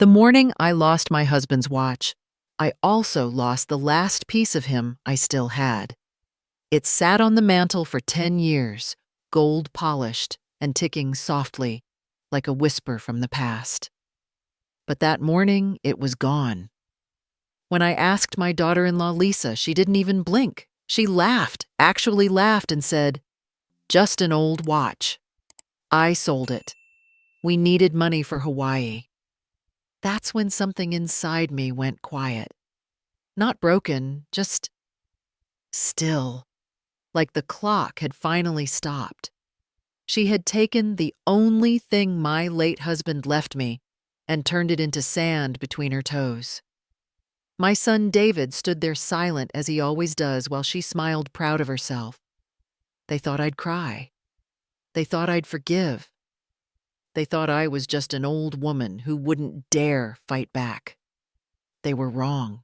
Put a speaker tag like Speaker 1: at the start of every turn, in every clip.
Speaker 1: The morning I lost my husband's watch, I also lost the last piece of him I still had. It sat on the mantel for 10 years, gold polished and ticking softly, like a whisper from the past. But that morning, it was gone. When I asked my daughter-in-law Lisa, she didn't even blink. She laughed, actually laughed, and said, "Just an old watch." I sold it. We needed money for Hawaii. That's when something inside me went quiet. Not broken, just still, like the clock had finally stopped. She had taken the only thing my late husband left me and turned it into sand between her toes. My son David stood there silent as he always does while she smiled proud of herself. They thought I'd cry. They thought I'd forgive. They thought I was just an old woman who wouldn't dare fight back. They were wrong.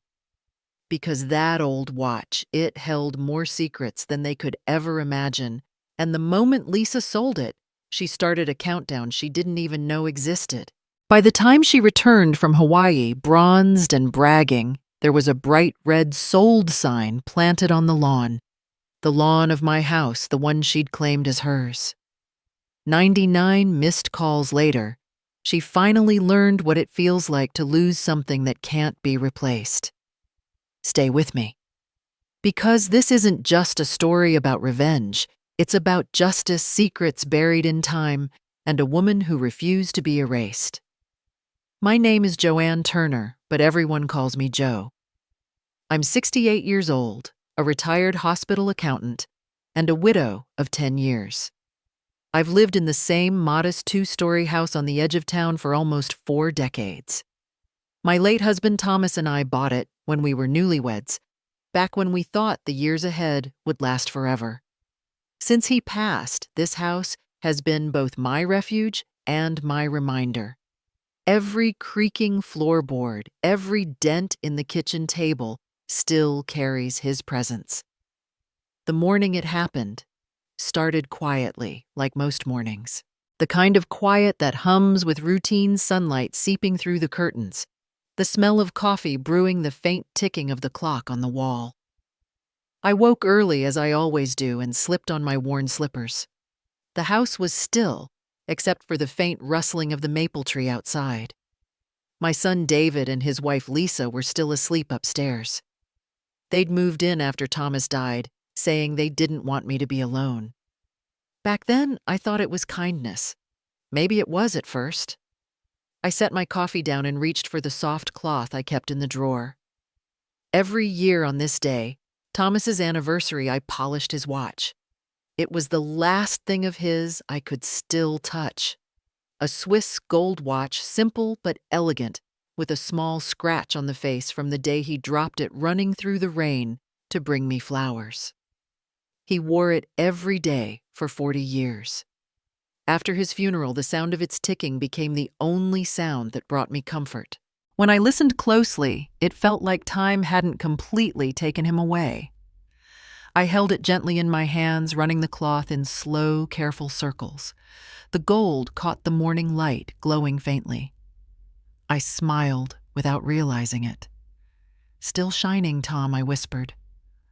Speaker 1: Because that old watch, it held more secrets than they could ever imagine, and the moment Lisa sold it, she started a countdown she didn't even know existed. By the time she returned from Hawaii, bronzed and bragging, there was a bright red "sold" sign planted on the lawn of my house, the one she'd claimed as hers. 99 missed calls later, she finally learned what it feels like to lose something that can't be replaced. Stay with me. Because this isn't just a story about revenge, it's about justice, secrets buried in time, and a woman who refused to be erased. My name is Joanne Turner, but everyone calls me Jo. I'm 68 years old, a retired hospital accountant, and a widow of 10 years. I've lived in the same modest 2-story house on the edge of town for almost 4 decades. My late husband Thomas and I bought it when we were newlyweds, back when we thought the years ahead would last forever. Since he passed, this house has been both my refuge and my reminder. Every creaking floorboard, every dent in the kitchen table still carries his presence. The morning it happened started quietly, like most mornings. The kind of quiet that hums with routine sunlight seeping through the curtains, the smell of coffee brewing the faint ticking of the clock on the wall. I woke early as I always do and slipped on my worn slippers. The house was still, except for the faint rustling of the maple tree outside. My son David and his wife Lisa were still asleep upstairs. They'd moved in after Thomas died, saying they didn't want me to be alone. Back then, I thought it was kindness. Maybe it was at first. I set my coffee down and reached for the soft cloth I kept in the drawer. Every year on this day, Thomas's anniversary, I polished his watch. It was the last thing of his I could still touch. A Swiss gold watch, simple but elegant, with a small scratch on the face from the day he dropped it running through the rain to bring me flowers. He wore it every day for 40 years. After his funeral, the sound of its ticking became the only sound that brought me comfort. When I listened closely, it felt like time hadn't completely taken him away. I held it gently in my hands, running the cloth in slow, careful circles. The gold caught the morning light, glowing faintly. I smiled without realizing it. "Still shining, Tom," I whispered.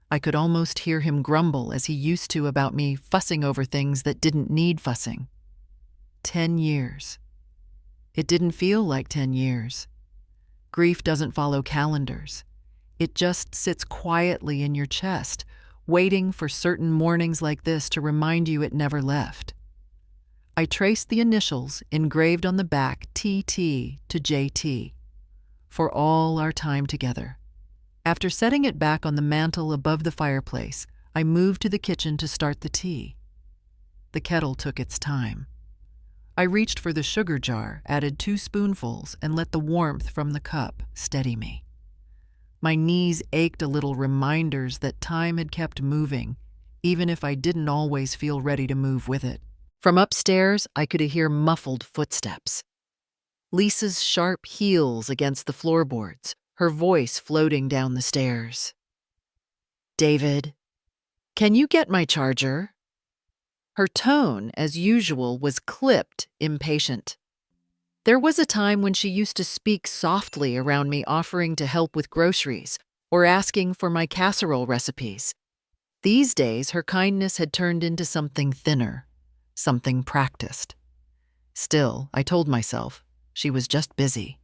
Speaker 1: I could almost hear him grumble as he used to about me fussing over things that didn't need fussing. 10 years. It didn't feel like 10 years. Grief doesn't follow calendars. It just sits quietly in your chest, waiting for certain mornings like this to remind you it never left. I traced the initials engraved on the back, TT to JT, for all our time together. After setting it back on the mantel above the fireplace, I moved to the kitchen to start the tea. The kettle took its time. I reached for the sugar jar, added 2 spoonfuls, and let the warmth from the cup steady me. My knees ached a little, reminders that time had kept moving, even if I didn't always feel ready to move with it. From upstairs, I could hear muffled footsteps. Lisa's sharp heels against the floorboards, her voice floating down the stairs. "David, can you get my charger?" Her tone, as usual, was clipped, impatient. There was a time when she used to speak softly around me, offering to help with groceries or asking for my casserole recipes. These days, her kindness had turned into something thinner, something practiced. Still, I told myself, she was just busy.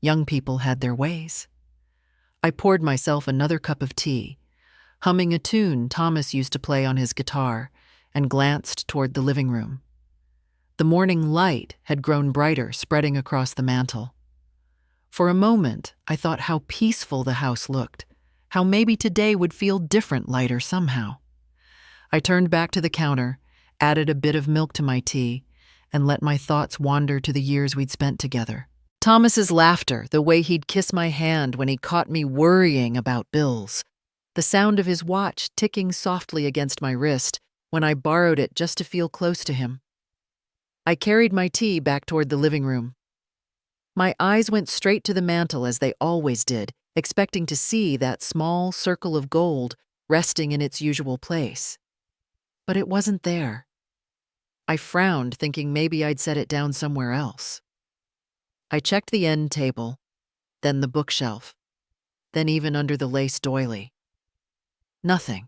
Speaker 1: Young people had their ways. I poured myself another cup of tea, humming a tune Thomas used to play on his guitar, and glanced toward the living room. The morning light had grown brighter, spreading across the mantel. For a moment, I thought how peaceful the house looked, how maybe today would feel different, lighter somehow. I turned back to the counter, added a bit of milk to my tea, and let my thoughts wander to the years we'd spent together. Thomas's laughter, the way he'd kiss my hand when he caught me worrying about bills, the sound of his watch ticking softly against my wrist when I borrowed it just to feel close to him. I carried my tea back toward the living room. My eyes went straight to the mantel as they always did, expecting to see that small circle of gold resting in its usual place. But it wasn't there. I frowned, thinking maybe I'd set it down somewhere else. I checked the end table, then the bookshelf, then even under the lace doily. Nothing.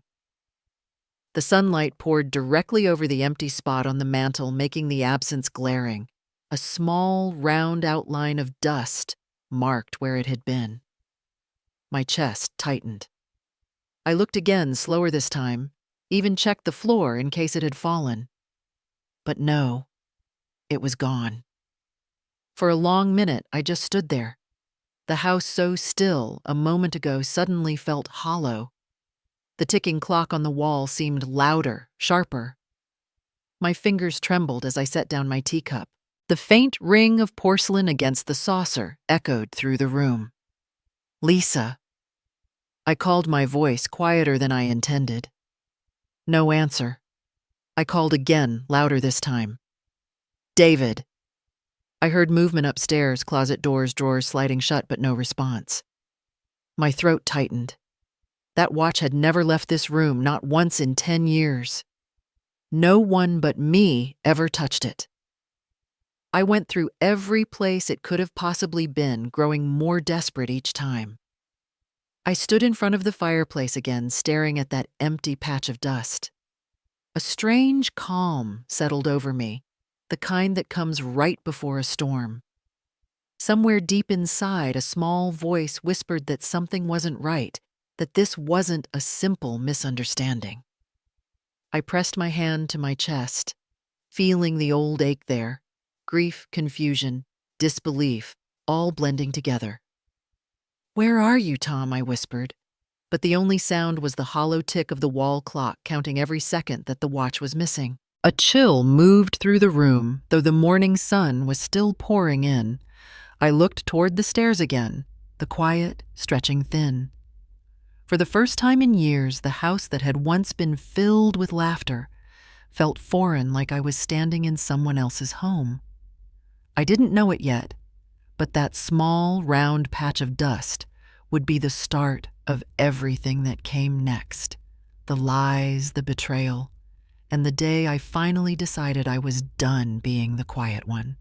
Speaker 1: The sunlight poured directly over the empty spot on the mantel, making the absence glaring. A small, round outline of dust marked where it had been. My chest tightened. I looked again, slower this time, even checked the floor in case it had fallen. But no, it was gone. For a long minute, I just stood there. The house so still a moment ago suddenly felt hollow. The ticking clock on the wall seemed louder, sharper. My fingers trembled as I set down my teacup. The faint ring of porcelain against the saucer echoed through the room. Lisa. I called, my voice quieter than I intended. No answer. I called again, louder this time. David. I heard movement upstairs, closet doors, drawers sliding shut, but no response. My throat tightened. That watch had never left this room, not once in 10 years. No one but me ever touched it. I went through every place it could have possibly been, growing more desperate each time. I stood in front of the fireplace again, staring at that empty patch of dust. A strange calm settled over me, the kind that comes right before a storm. Somewhere deep inside, a small voice whispered that something wasn't right, that this wasn't a simple misunderstanding. I pressed my hand to my chest, feeling the old ache there, grief, confusion, disbelief, all blending together. "Where are you, Tom?" I whispered, but the only sound was the hollow tick of the wall clock counting every second that the watch was missing. A chill moved through the room, though the morning sun was still pouring in. I looked toward the stairs again, the quiet, stretching thin. For the first time in years, the house that had once been filled with laughter felt foreign, like I was standing in someone else's home. I didn't know it yet, but that small, round patch of dust would be the start of everything that came next. The lies, the betrayal, and the day I finally decided I was done being the quiet one.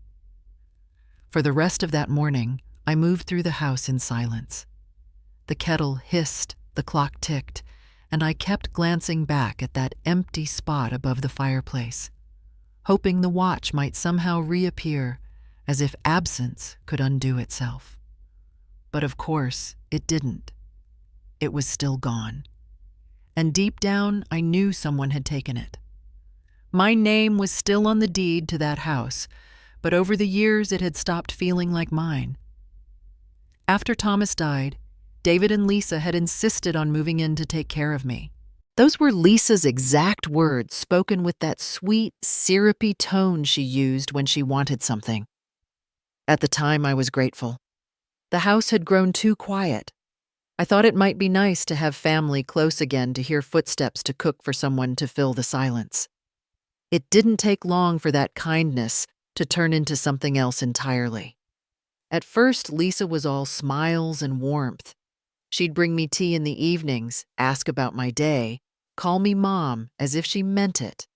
Speaker 1: For the rest of that morning, I moved through the house in silence. The kettle hissed, the clock ticked, and I kept glancing back at that empty spot above the fireplace, hoping the watch might somehow reappear, as if absence could undo itself. But of course, it didn't. It was still gone. And deep down, I knew someone had taken it. My name was still on the deed to that house, but over the years it had stopped feeling like mine. After Thomas died, David and Lisa had insisted on moving in to take care of me. Those were Lisa's exact words, spoken with that sweet, syrupy tone she used when she wanted something. At the time, I was grateful. The house had grown too quiet. I thought it might be nice to have family close again, to hear footsteps, to cook for someone to fill the silence. It didn't take long for that kindness to turn into something else entirely. At first, Lisa was all smiles and warmth. She'd bring me tea in the evenings, ask about my day, call me Mom as if she meant it.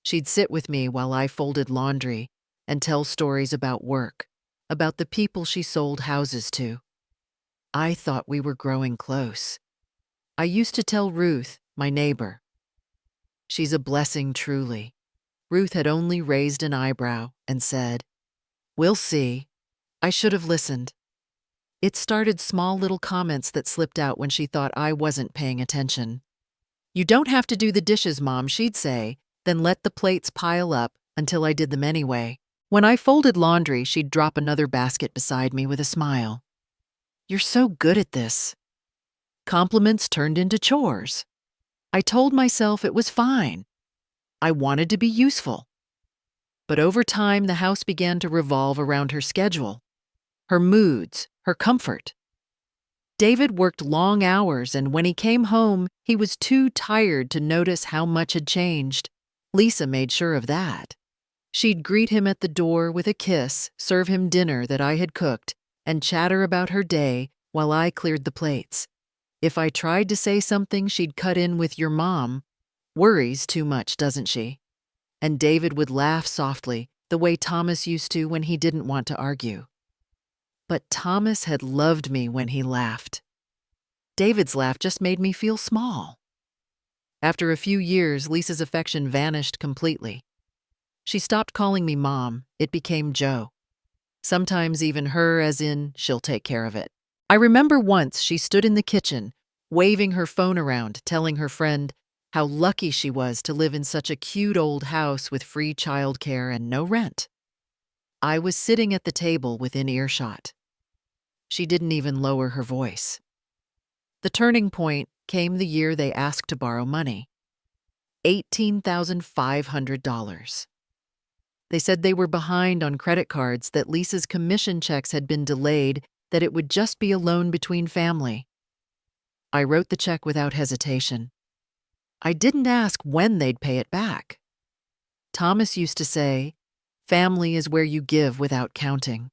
Speaker 1: She'd sit with me while I folded laundry, and tell stories about work, about the people she sold houses to. I thought we were growing close. I used to tell Ruth, my neighbor. She's a blessing truly. Ruth had only raised an eyebrow and said, "We'll see." I should have listened. It started small little comments that slipped out when she thought I wasn't paying attention. "You don't have to do the dishes, Mom," she'd say, then let the plates pile up until I did them anyway. When I folded laundry, she'd drop another basket beside me with a smile. "You're so good at this." Compliments turned into chores. I told myself it was fine. I wanted to be useful. But over time, the house began to revolve around her schedule, her moods, her comfort. David worked long hours, and when he came home, he was too tired to notice how much had changed. Lisa made sure of that. She'd greet him at the door with a kiss, serve him dinner that I had cooked, and chatter about her day while I cleared the plates. If I tried to say something, she'd cut in with, "Your mom worries too much, doesn't she?" And David would laugh softly, the way Thomas used to when he didn't want to argue. But Thomas had loved me when he laughed. David's laugh just made me feel small. After a few years, Lisa's affection vanished completely. She stopped calling me Mom. It became Joe. Sometimes even her, as in, "She'll take care of it." I remember once she stood in the kitchen, waving her phone around, telling her friend how lucky she was to live in such a cute old house with free childcare and no rent. I was sitting at the table within earshot. She didn't even lower her voice. The turning point came the year they asked to borrow money. $18,500. They said they were behind on credit cards, that Lisa's commission checks had been delayed, that it would just be a loan between family. I wrote the check without hesitation. I didn't ask when they'd pay it back. Thomas used to say, "Family is where you give without counting."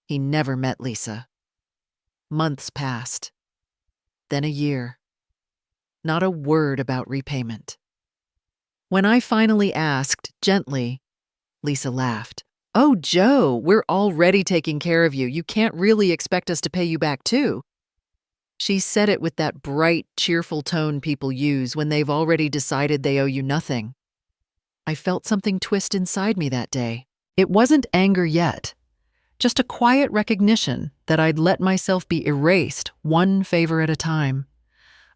Speaker 1: He never met Lisa. Months passed. Then a year. Not a word about repayment. When I finally asked, gently, Lisa laughed. "Oh, Joe, we're already taking care of you. You can't really expect us to pay you back too." She said it with that bright, cheerful tone people use when they've already decided they owe you nothing. I felt something twist inside me that day. It wasn't anger yet, just a quiet recognition that I'd let myself be erased one favor at a time.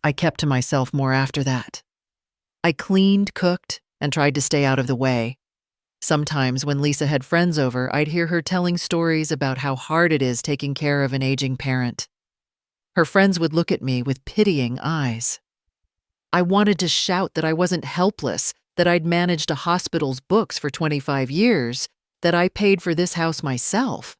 Speaker 1: I kept to myself more after that. I cleaned, cooked, and tried to stay out of the way. Sometimes when Lisa had friends over, I'd hear her telling stories about how hard it is taking care of an aging parent. Her friends would look at me with pitying eyes. I wanted to shout that I wasn't helpless, that I'd managed a hospital's books for 25 years, that I paid for this house myself.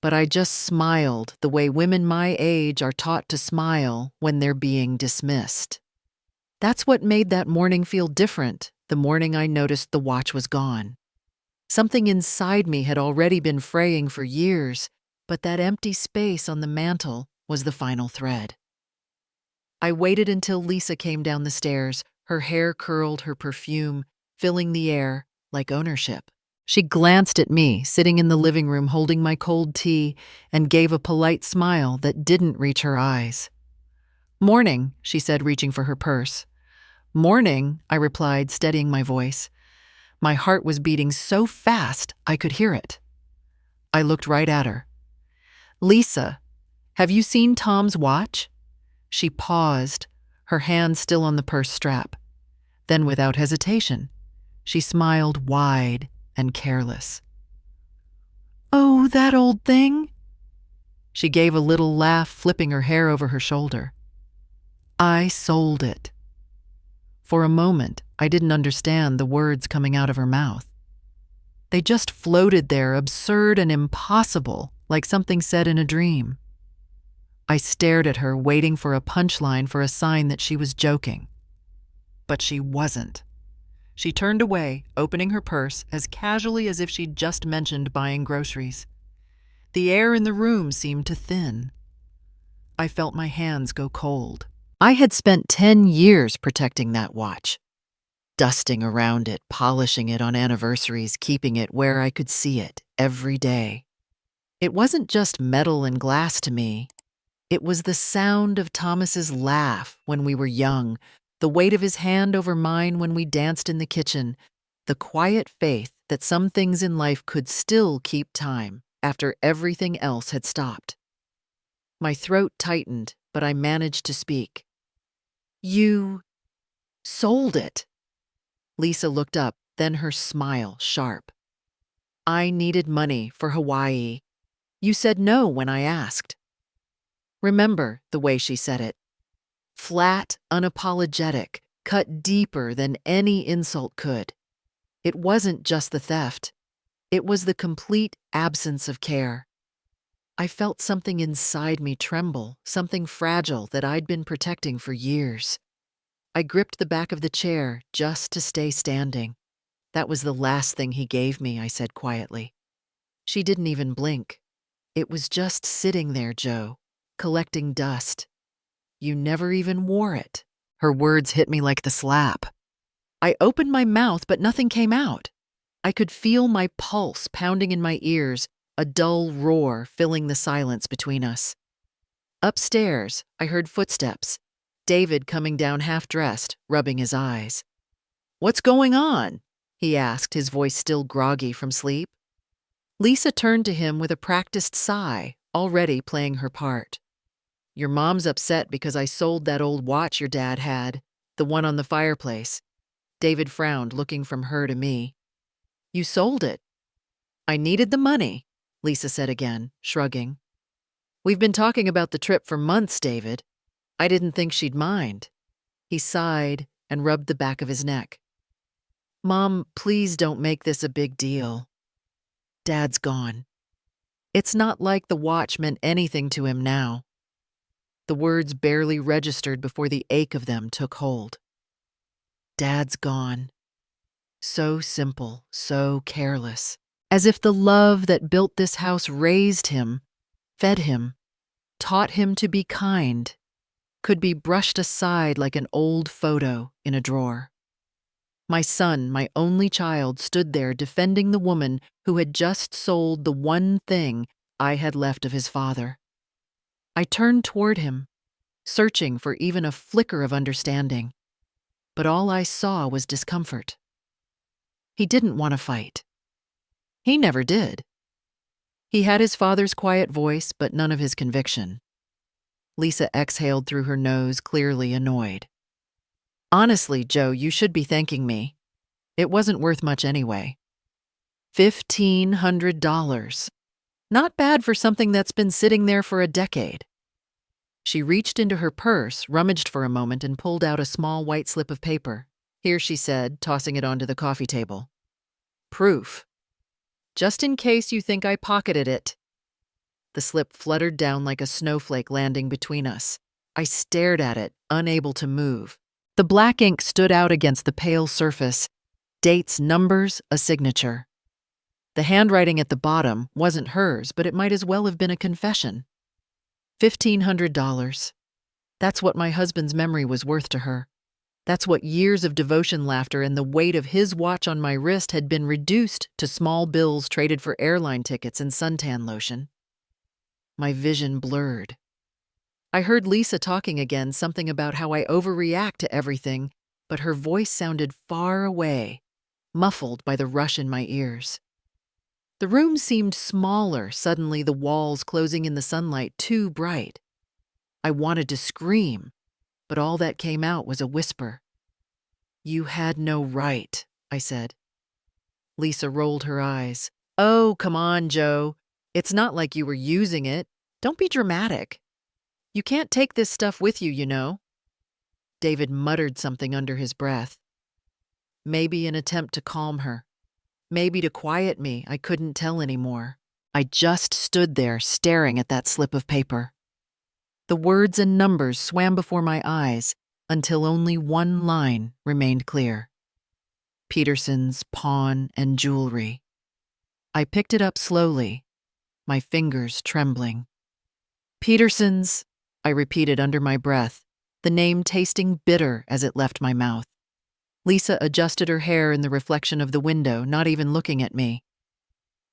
Speaker 1: But I just smiled the way women my age are taught to smile when they're being dismissed. That's what made that morning feel different, the morning I noticed the watch was gone. Something inside me had already been fraying for years, but that empty space on the mantel was the final thread. I waited until Lisa came down the stairs, her hair curled, her perfume filling the air like ownership. She glanced at me, sitting in the living room holding my cold tea, and gave a polite smile that didn't reach her eyes. "Morning," she said, reaching for her purse. "Morning," I replied, steadying my voice. My heart was beating so fast I could hear it. I looked right at her. "Lisa, have you seen Tom's watch?" She paused, her hand still on the purse strap. Then, without hesitation, she smiled wide and careless. "Oh, that old thing?" She gave a little laugh, flipping her hair over her shoulder. "I sold it." For a moment, I didn't understand the words coming out of her mouth. They just floated there, absurd and impossible, like something said in a dream. I stared at her, waiting for a punchline, for a sign that she was joking. But she wasn't. She turned away, opening her purse as casually as if she'd just mentioned buying groceries. The air in the room seemed to thin. I felt my hands go cold. I had spent 10 years protecting that watch. dusting around it, polishing it on anniversaries, keeping it where I could see it every day. It wasn't just metal and glass to me. It was the sound of Thomas's laugh when we were young, the weight of his hand over mine when we danced in the kitchen, the quiet faith that some things in life could still keep time after everything else had stopped. My throat tightened, but I managed to speak. "You sold it." Lisa looked up, then her smile sharp. "I needed money for Hawaii. You said no when I asked." Remember the way she said it. Flat, unapologetic, cut deeper than any insult could. It wasn't just the theft. It was the complete absence of care. I felt something inside me tremble, something fragile that I'd been protecting for years. I gripped the back of the chair just to stay standing. "That was the last thing he gave me," I said quietly. She didn't even blink. "It was just sitting there, Joe, collecting dust. You never even wore it." Her words hit me like the slap. I opened my mouth, but nothing came out. I could feel my pulse pounding in my ears, a dull roar filling the silence between us. Upstairs, I heard footsteps. David coming down half-dressed, rubbing his eyes. "What's going on?" he asked, his voice still groggy from sleep. Lisa turned to him with a practiced sigh, already playing her part. "Your mom's upset because I sold that old watch your dad had, the one on the fireplace." David frowned, looking from her to me. "You sold it." "I needed the money," Lisa said again, shrugging. "We've been talking about the trip for months, David. I didn't think she'd mind." He sighed and rubbed the back of his neck. "Mom, please don't make this a big deal. Dad's gone." It's not like the watch meant anything to him now. The words barely registered before the ache of them took hold. Dad's gone. So simple, so careless. As if the love that built this house raised him, fed him, taught him to be kind, could be brushed aside like an old photo in a drawer. My son, my only child, stood there defending the woman who had just sold the one thing I had left of his father. I turned toward him, searching for even a flicker of understanding, but all I saw was discomfort. He didn't want to fight. He never did. He had his father's quiet voice, but none of his conviction. Lisa exhaled through her nose, clearly annoyed. "Honestly, Joe, you should be thanking me. It wasn't worth much anyway. $1,500. Not bad for something that's been sitting there for a decade." She reached into her purse, rummaged for a moment, and pulled out a small white slip of paper. "Here," she said, tossing it onto the coffee table. "Proof. Just in case you think I pocketed it." The slip fluttered down like a snowflake landing between us. I stared at it, unable to move. The black ink stood out against the pale surface. Dates, numbers, a signature. The handwriting at the bottom wasn't hers, but it might as well have been a confession. $1,500. That's what my husband's memory was worth to her. That's what years of devotion, laughter, and the weight of his watch on my wrist had been reduced to small bills traded for airline tickets and suntan lotion. My vision blurred. I heard Lisa talking again, something about how I overreact to everything, but her voice sounded far away, muffled by the rush in my ears. The room seemed smaller, suddenly the walls closing in the sunlight too bright. I wanted to scream, but all that came out was a whisper. "You had no right," I said. Lisa rolled her eyes. "Oh, come on, Joe. It's not like you were using it. Don't be dramatic. You can't take this stuff with you, you know." David muttered something under his breath. Maybe an attempt to calm her. Maybe to quiet me. I couldn't tell anymore. I just stood there staring at that slip of paper. The words and numbers swam before my eyes until only one line remained clear. Peterson's Pawn and Jewelry. I picked it up slowly, my fingers trembling. "Peterson's," I repeated under my breath, the name tasting bitter as it left my mouth. Lisa adjusted her hair in the reflection of the window, not even looking at me.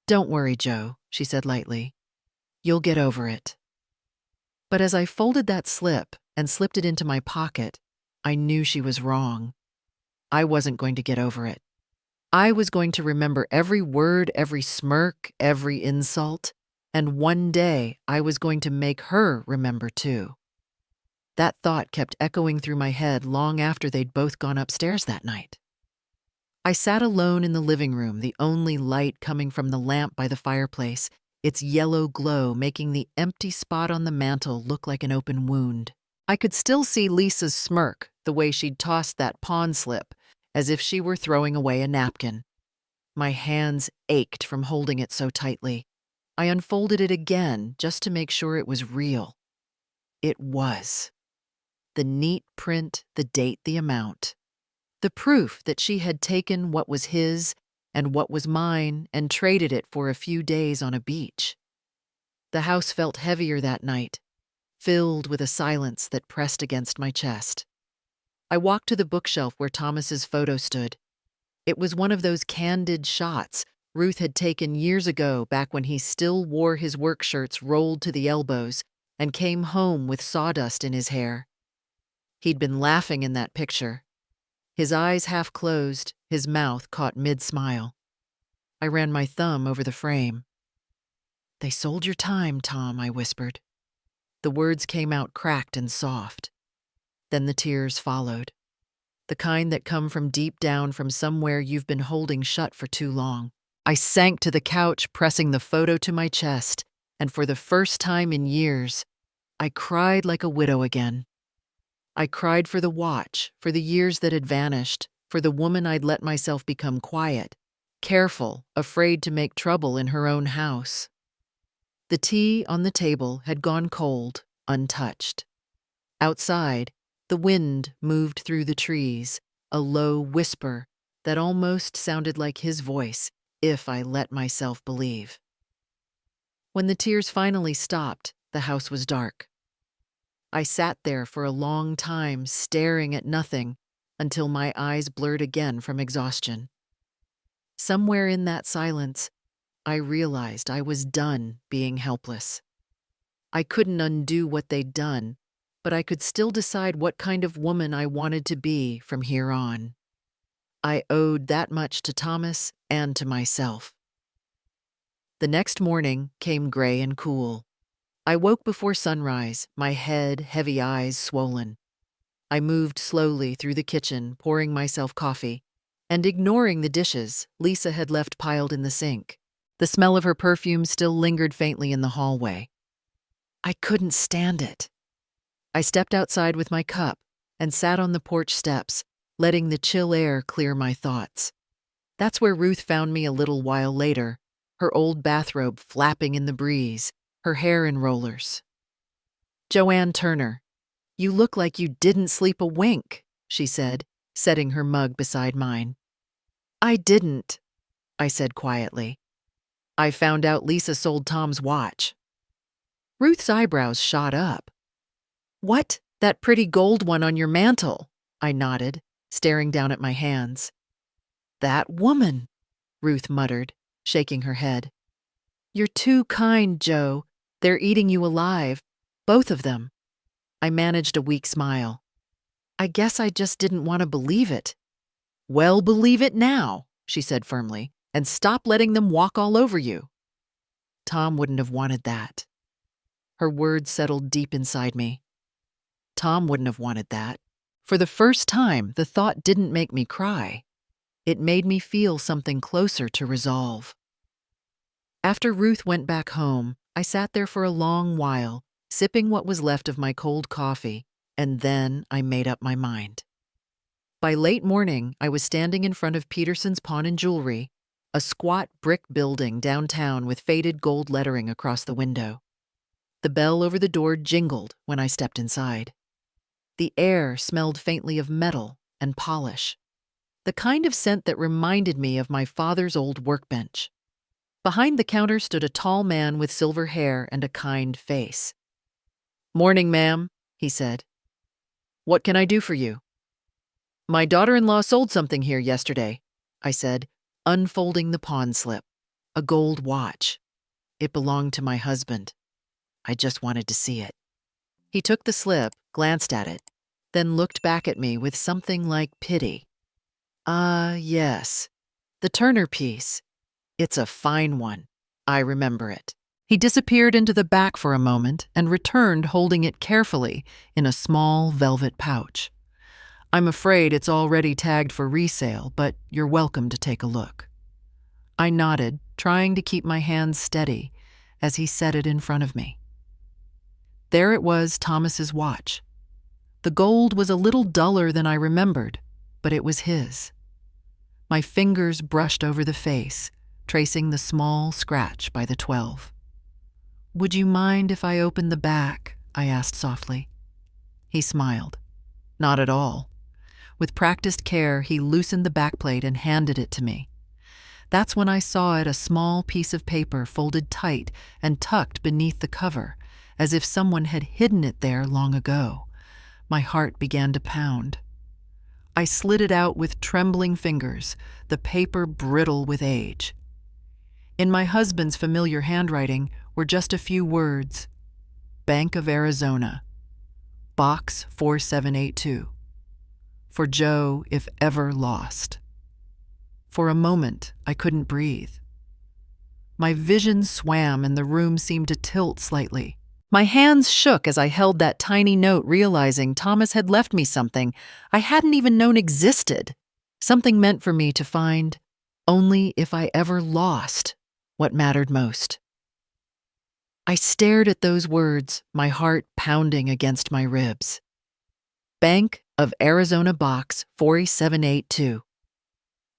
Speaker 1: "Don't worry, Joe," she said lightly. "You'll get over it." But as I folded that slip and slipped it into my pocket, I knew she was wrong. I wasn't going to get over it. I was going to remember every word, every smirk, every insult, and one day I was going to make her remember too. That thought kept echoing through my head long after they'd both gone upstairs that night. I sat alone in the living room, the only light coming from the lamp by the fireplace, its yellow glow making the empty spot on the mantel look like an open wound. I could still see Lisa's smirk, the way she'd tossed that pawn slip, as if she were throwing away a napkin. My hands ached from holding it so tightly. I unfolded it again just to make sure it was real. It was. The neat print, the date, the amount. The proof that she had taken what was his and what was mine and traded it for a few days on a beach. The house felt heavier that night, filled with a silence that pressed against my chest. I walked to the bookshelf where Thomas's photo stood. It was one of those candid shots Ruth had taken years ago, back when he still wore his work shirts rolled to the elbows and came home with sawdust in his hair. He'd been laughing in that picture, his eyes half closed, his mouth caught mid-smile. I ran my thumb over the frame. "They sold your time, Tom," I whispered. The words came out cracked and soft. Then the tears followed, the kind that come from deep down from somewhere you've been holding shut for too long. I sank to the couch, pressing the photo to my chest, and for the first time in years, I cried like a widow again. I cried for the watch, for the years that had vanished, for the woman I'd let myself become quiet, careful, afraid to make trouble in her own house. The tea on the table had gone cold, untouched. Outside, the wind moved through the trees, a low whisper that almost sounded like his voice, if I let myself believe. When the tears finally stopped, the house was dark. I sat there for a long time, staring at nothing, until my eyes blurred again from exhaustion. Somewhere in that silence, I realized I was done being helpless. I couldn't undo what they'd done, but I could still decide what kind of woman I wanted to be from here on. I owed that much to Thomas and to myself. The next morning came gray and cool. I woke before sunrise, my head, heavy eyes swollen. I moved slowly through the kitchen, pouring myself coffee, and ignoring the dishes Lisa had left piled in the sink. The smell of her perfume still lingered faintly in the hallway. I couldn't stand it. I stepped outside with my cup and sat on the porch steps, letting the chill air clear my thoughts. That's where Ruth found me a little while later, her old bathrobe flapping in the breeze, her hair in rollers. "Joanne Turner, you look like you didn't sleep a wink," she said, setting her mug beside mine. "I didn't," I said quietly. "I found out Lisa sold Tom's watch." Ruth's eyebrows shot up. "What? That pretty gold one on your mantel?" I nodded, staring down at my hands. "That woman," Ruth muttered, shaking her head. "You're too kind, Joe. They're eating you alive, both of them." I managed a weak smile. "I guess I just didn't want to believe it." "Well, believe it now," she said firmly, "and stop letting them walk all over you." Tom wouldn't have wanted that. Her words settled deep inside me. Tom wouldn't have wanted that. For the first time, the thought didn't make me cry. It made me feel something closer to resolve. After Ruth went back home, I sat there for a long while, sipping what was left of my cold coffee, and then I made up my mind. By late morning, I was standing in front of Peterson's Pawn and Jewelry, a squat brick building downtown with faded gold lettering across the window. The bell over the door jingled when I stepped inside. The air smelled faintly of metal and polish, the kind of scent that reminded me of my father's old workbench. Behind the counter stood a tall man with silver hair and a kind face. "Morning, ma'am," he said. "What can I do for you?" My daughter-in-law sold something here yesterday, I said, unfolding the pawn slip. A gold watch. It belonged to my husband. I just wanted to see it. He took the slip, glanced at it, then looked back at me with something like pity. Yes. The Turner piece. It's a fine one. I remember it. He disappeared into the back for a moment and returned holding it carefully in a small velvet pouch. I'm afraid it's already tagged for resale, but you're welcome to take a look. I nodded, trying to keep my hands steady as he set it in front of me. There it was, Thomas's watch. The gold was a little duller than I remembered, but it was his. My fingers brushed over the face, tracing the small scratch by the 12. Would you mind if I opened the back? I asked softly. He smiled. Not at all. With practiced care, he loosened the backplate and handed it to me. That's when I saw it, a small piece of paper folded tight and tucked beneath the cover, as if someone had hidden it there long ago. My heart began to pound. I slid it out with trembling fingers, the paper brittle with age. In my husband's familiar handwriting were just a few words. Bank of Arizona, Box 4782. For Joe, if ever lost. For a moment, I couldn't breathe. My vision swam and the room seemed to tilt slightly. My hands shook as I held that tiny note, realizing Thomas had left me something I hadn't even known existed. Something meant for me to find only if I ever lost what mattered most. I stared at those words, my heart pounding against my ribs. Bank of Arizona Box 4782.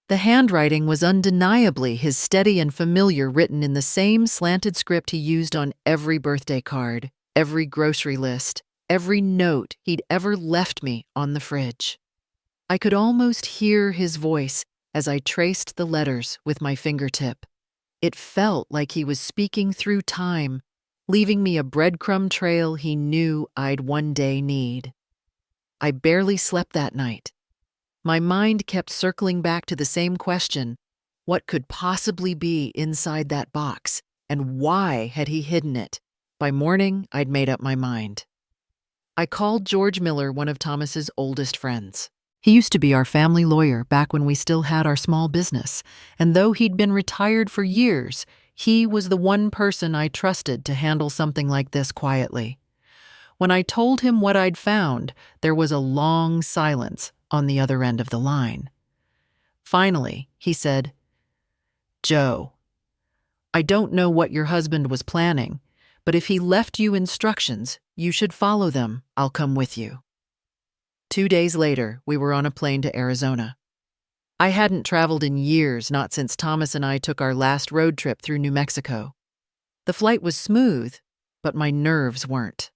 Speaker 1: The handwriting was undeniably his, steady and familiar, written in the same slanted script he used on every birthday card, every grocery list, every note he'd ever left me on the fridge. I could almost hear his voice as I traced the letters with my fingertip. It felt like he was speaking through time, leaving me a breadcrumb trail he knew I'd one day need. I barely slept that night. My mind kept circling back to the same question: what could possibly be inside that box, and why had he hidden it? By morning, I'd made up my mind. I called George Miller, one of Thomas's oldest friends. He used to be our family lawyer back when we still had our small business, and though he'd been retired for years, he was the one person I trusted to handle something like this quietly. When I told him what I'd found, there was a long silence on the other end of the line. Finally, he said, "Joe, I don't know what your husband was planning, but if he left you instructions, you should follow them. I'll come with you." 2 days later, we were on a plane to Arizona. I hadn't traveled in years, not since Thomas and I took our last road trip through New Mexico. The flight was smooth, but my nerves weren't.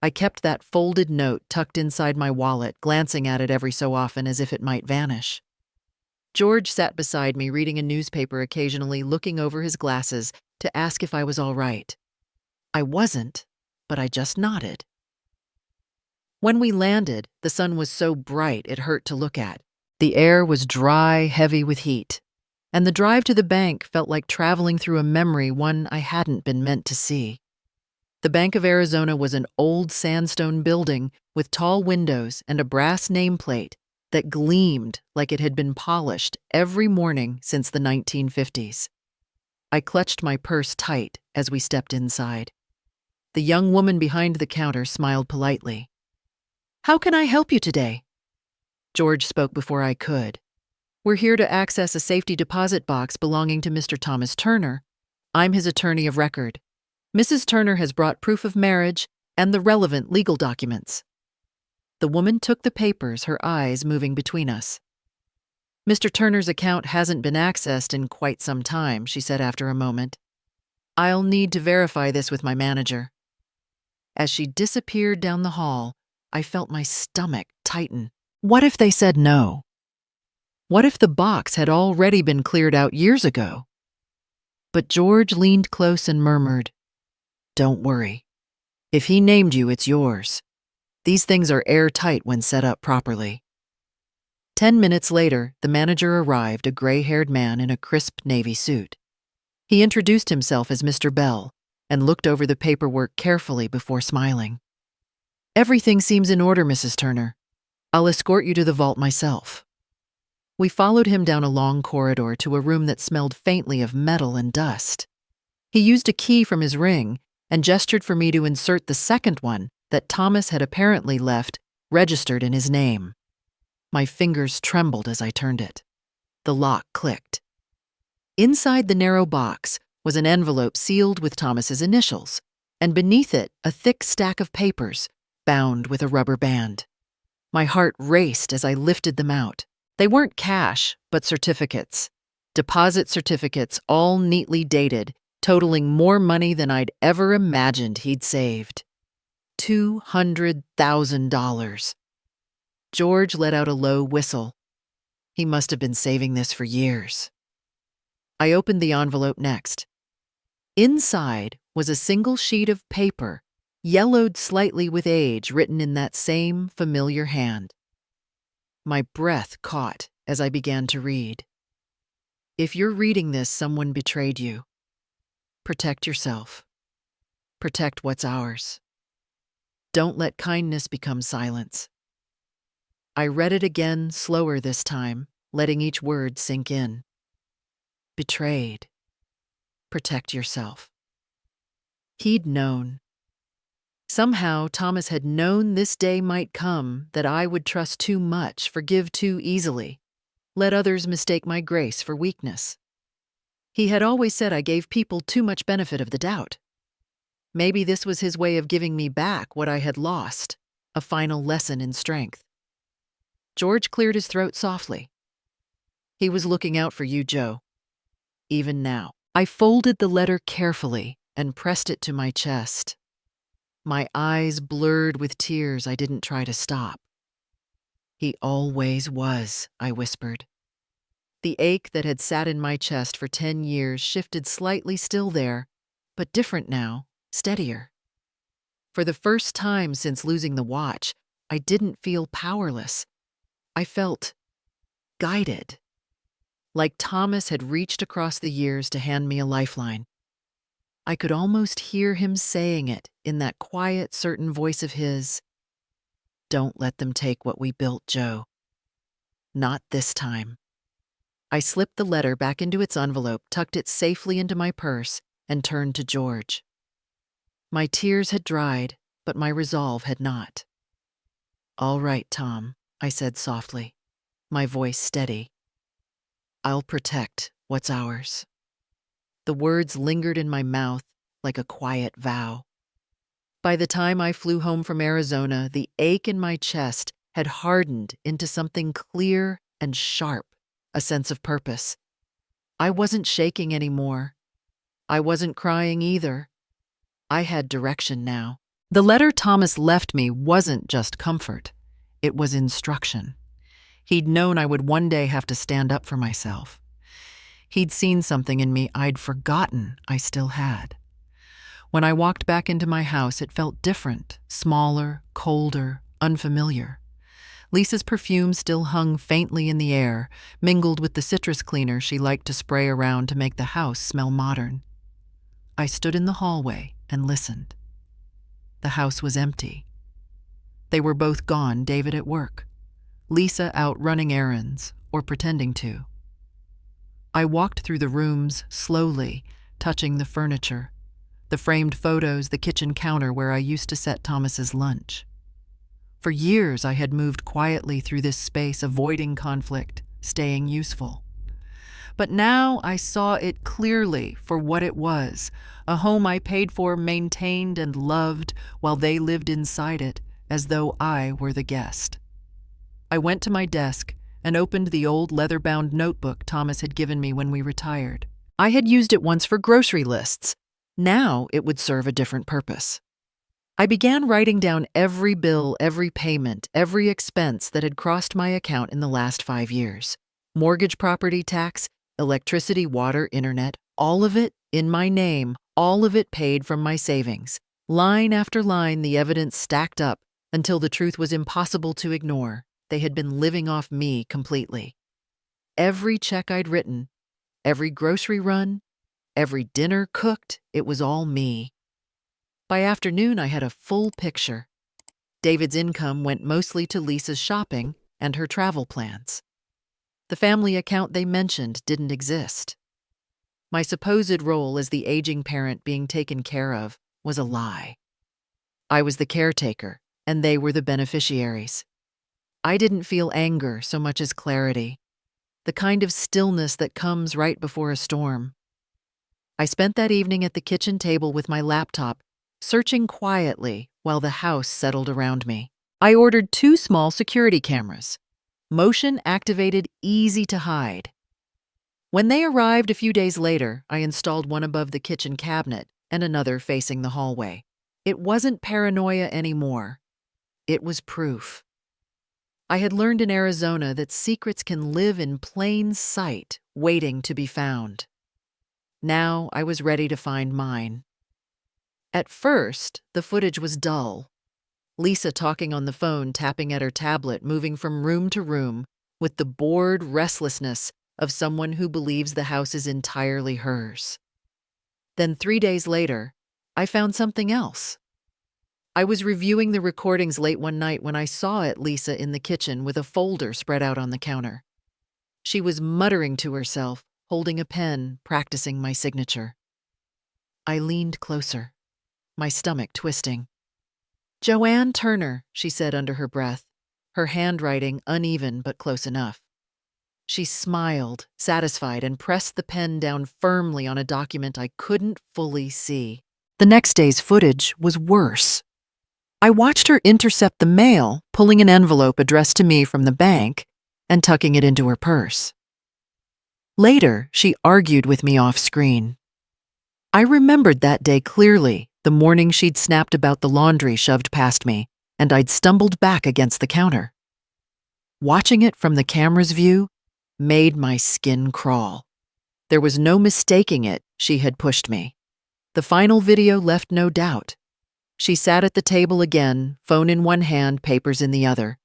Speaker 1: I kept that folded note tucked inside my wallet, glancing at it every so often as if it might vanish. George sat beside me, reading a newspaper, occasionally looking over his glasses to ask if I was all right. I wasn't, but I just nodded. When we landed, the sun was so bright it hurt to look at. The air was dry, heavy with heat, and the drive to the bank felt like traveling through a memory, one I hadn't been meant to see. The Bank of Arizona was an old sandstone building with tall windows and a brass nameplate that gleamed like it had been polished every morning since the 1950s. I clutched my purse tight as we stepped inside. The young woman behind the counter smiled politely. "How can I help you today?" George spoke before I could. "We're here to access a safety deposit box belonging to Mr. Thomas Turner. I'm his attorney of record. Mrs. Turner has brought proof of marriage and the relevant legal documents." The woman took the papers, her eyes moving between us. "Mr. Turner's account hasn't been accessed in quite some time," she said after a moment. "I'll need to verify this with my manager." As she disappeared down the hall, I felt my stomach tighten. What if they said no? What if the box had already been cleared out years ago? But George leaned close and murmured, "Don't worry. If he named you, it's yours. These things are airtight when set up properly." 10 minutes later, the manager arrived, a gray-haired man in a crisp navy suit. He introduced himself as Mr. Bell and looked over the paperwork carefully before smiling. "Everything seems in order, Mrs. Turner. I'll escort you to the vault myself." We followed him down a long corridor to a room that smelled faintly of metal and dust. He used a key from his ring and gestured for me to insert the second one that Thomas had apparently left registered in his name. My fingers trembled as I turned it. The lock clicked. Inside the narrow box was an envelope sealed with Thomas's initials, and beneath it a thick stack of papers bound with a rubber band. My heart raced as I lifted them out. They weren't cash, but certificates. Deposit certificates, all neatly dated, totaling more money than I'd ever imagined he'd saved. $200,000. George let out a low whistle. He must have been saving this for years. I opened the envelope next. Inside was a single sheet of paper, yellowed slightly with age, written in that same familiar hand. My breath caught as I began to read. "If you're reading this, someone betrayed you. Protect yourself. Protect what's ours. Don't let kindness become silence." I read it again, slower this time, letting each word sink in. Betrayed. Protect yourself. He'd known. Somehow, Thomas had known this day might come, that I would trust too much, forgive too easily, let others mistake my grace for weakness. He had always said I gave people too much benefit of the doubt. Maybe this was his way of giving me back what I had lost, a final lesson in strength. George cleared his throat softly. "He was looking out for you, Joe. Even now." I folded the letter carefully and pressed it to my chest. My eyes blurred with tears I didn't try to stop. "He always was," I whispered. The ache that had sat in my chest for 10 years shifted slightly, still there, but different now, steadier. For the first time since losing the watch, I didn't feel powerless. I felt guided, like Thomas had reached across the years to hand me a lifeline. I could almost hear him saying it in that quiet, certain voice of his. "Don't let them take what we built, Joe. Not this time." I slipped the letter back into its envelope, tucked it safely into my purse, and turned to George. My tears had dried, but my resolve had not. "All right, Tom," I said softly, my voice steady. "I'll protect what's ours." The words lingered in my mouth like a quiet vow. By the time I flew home from Arizona, the ache in my chest had hardened into something clear and sharp, a sense of purpose. I wasn't shaking anymore. I wasn't crying either. I had direction now. The letter Thomas left me wasn't just comfort. It was instruction. He'd known I would one day have to stand up for myself. He'd seen something in me I'd forgotten I still had. When I walked back into my house, it felt different, smaller, colder, unfamiliar. Lisa's perfume still hung faintly in the air, mingled with the citrus cleaner she liked to spray around to make the house smell modern. I stood in the hallway and listened. The house was empty. They were both gone, David at work, Lisa out running errands or pretending to. I walked through the rooms slowly, touching the furniture, the framed photos, the kitchen counter where I used to set Thomas's lunch. For years I had moved quietly through this space, avoiding conflict, staying useful. But now I saw it clearly for what it was, a home I paid for, maintained, and loved while they lived inside it as though I were the guest. I went to my desk and opened the old leather-bound notebook Thomas had given me when we retired. I had used it once for grocery lists. Now it would serve a different purpose. I began writing down every bill, every payment, every expense that had crossed my account in the last 5 years. Mortgage, property tax, electricity, water, internet, all of it in my name, all of it paid from my savings. Line after line, the evidence stacked up until the truth was impossible to ignore. They had been living off me completely. Every check I'd written, every grocery run, every dinner cooked, it was all me. By afternoon, I had a full picture. David's income went mostly to Lisa's shopping and her travel plans. The family account they mentioned didn't exist. My supposed role as the aging parent being taken care of was a lie. I was the caretaker, and they were the beneficiaries. I didn't feel anger so much as clarity, the kind of stillness that comes right before a storm. I spent that evening at the kitchen table with my laptop, searching quietly while the house settled around me. I ordered 2 small security cameras, motion-activated, easy to hide. When they arrived a few days later, I installed one above the kitchen cabinet and another facing the hallway. It wasn't paranoia anymore. It was proof. I had learned in Arizona that secrets can live in plain sight, waiting to be found. Now I was ready to find mine. At first, the footage was dull. Lisa talking on the phone, tapping at her tablet, moving from room to room, with the bored restlessness of someone who believes the house is entirely hers. Then 3 days later, I found something else. I was reviewing the recordings late one night when I saw Lisa in the kitchen with a folder spread out on the counter. She was muttering to herself, holding a pen, practicing my signature. I leaned closer, my stomach twisting. "Joanne Turner," she said under her breath, her handwriting uneven but close enough. She smiled, satisfied, and pressed the pen down firmly on a document I couldn't fully see. The next day's footage was worse. I watched her intercept the mail, pulling an envelope addressed to me from the bank and tucking it into her purse. Later, she argued with me off-screen. I remembered that day clearly, the morning she'd snapped about the laundry shoved past me, and I'd stumbled back against the counter. Watching it from the camera's view made my skin crawl. There was no mistaking it, she had pushed me. The final video left no doubt. She sat at the table again, phone in one hand, papers in the other.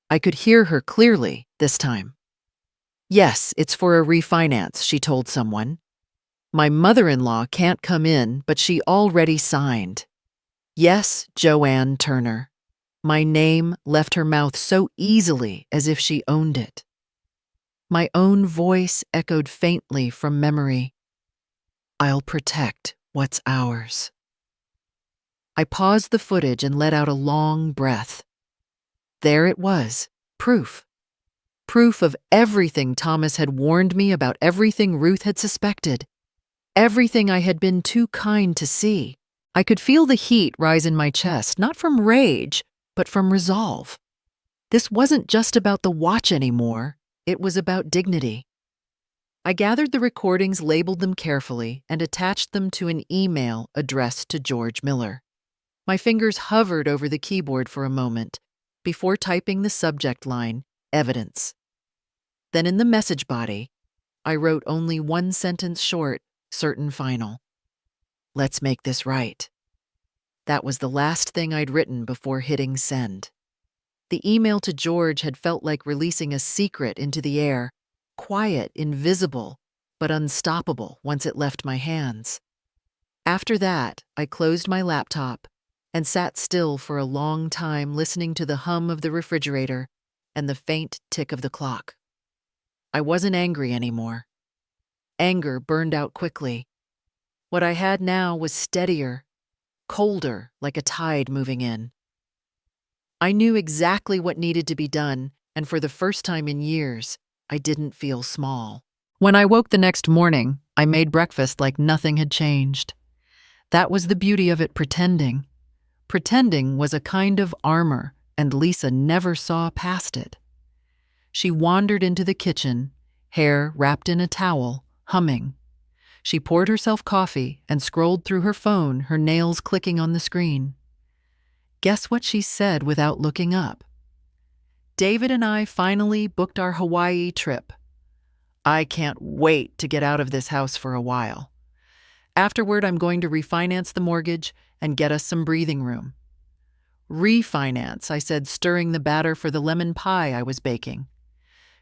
Speaker 1: I could hear her clearly this time. "Yes, it's for a refinance," she told someone. "My mother-in-law can't come in, but she already signed." Yes, Joanne Turner. My name left her mouth so easily as if she owned it. My own voice echoed faintly from memory. "I'll protect what's ours." I paused the footage and let out a long breath. There it was, proof. Proof of everything Thomas had warned me about, everything Ruth had suspected, everything I had been too kind to see. I could feel the heat rise in my chest, not from rage, but from resolve. This wasn't just about the watch anymore. It was about dignity. I gathered the recordings, labeled them carefully, and attached them to an email addressed to George Miller. My fingers hovered over the keyboard for a moment before typing the subject line, "Evidence." Then in the message body, I wrote only one sentence short, certain final. "Let's make this right." That was the last thing I'd written before hitting send. The email to George had felt like releasing a secret into the air, quiet, invisible, but unstoppable once it left my hands. After that, I closed my laptop and sat still for a long time, listening to the hum of the refrigerator and the faint tick of the clock. I wasn't angry anymore. Anger burned out quickly. What I had now was steadier, colder, like a tide moving in. I knew exactly what needed to be done, and for the first time in years, I didn't feel small. When I woke the next morning, I made breakfast like nothing had changed. That was the beauty of it, pretending. Pretending was a kind of armor, and Lisa never saw past it. She wandered into the kitchen, hair wrapped in a towel, humming. She poured herself coffee and scrolled through her phone, her nails clicking on the screen. Guess what she said without looking up? "David and I finally booked our Hawaii trip. I can't wait to get out of this house for a while. Afterward, I'm going to refinance the mortgage and get us some breathing room. Refinance, I said, stirring the batter for the lemon pie I was baking.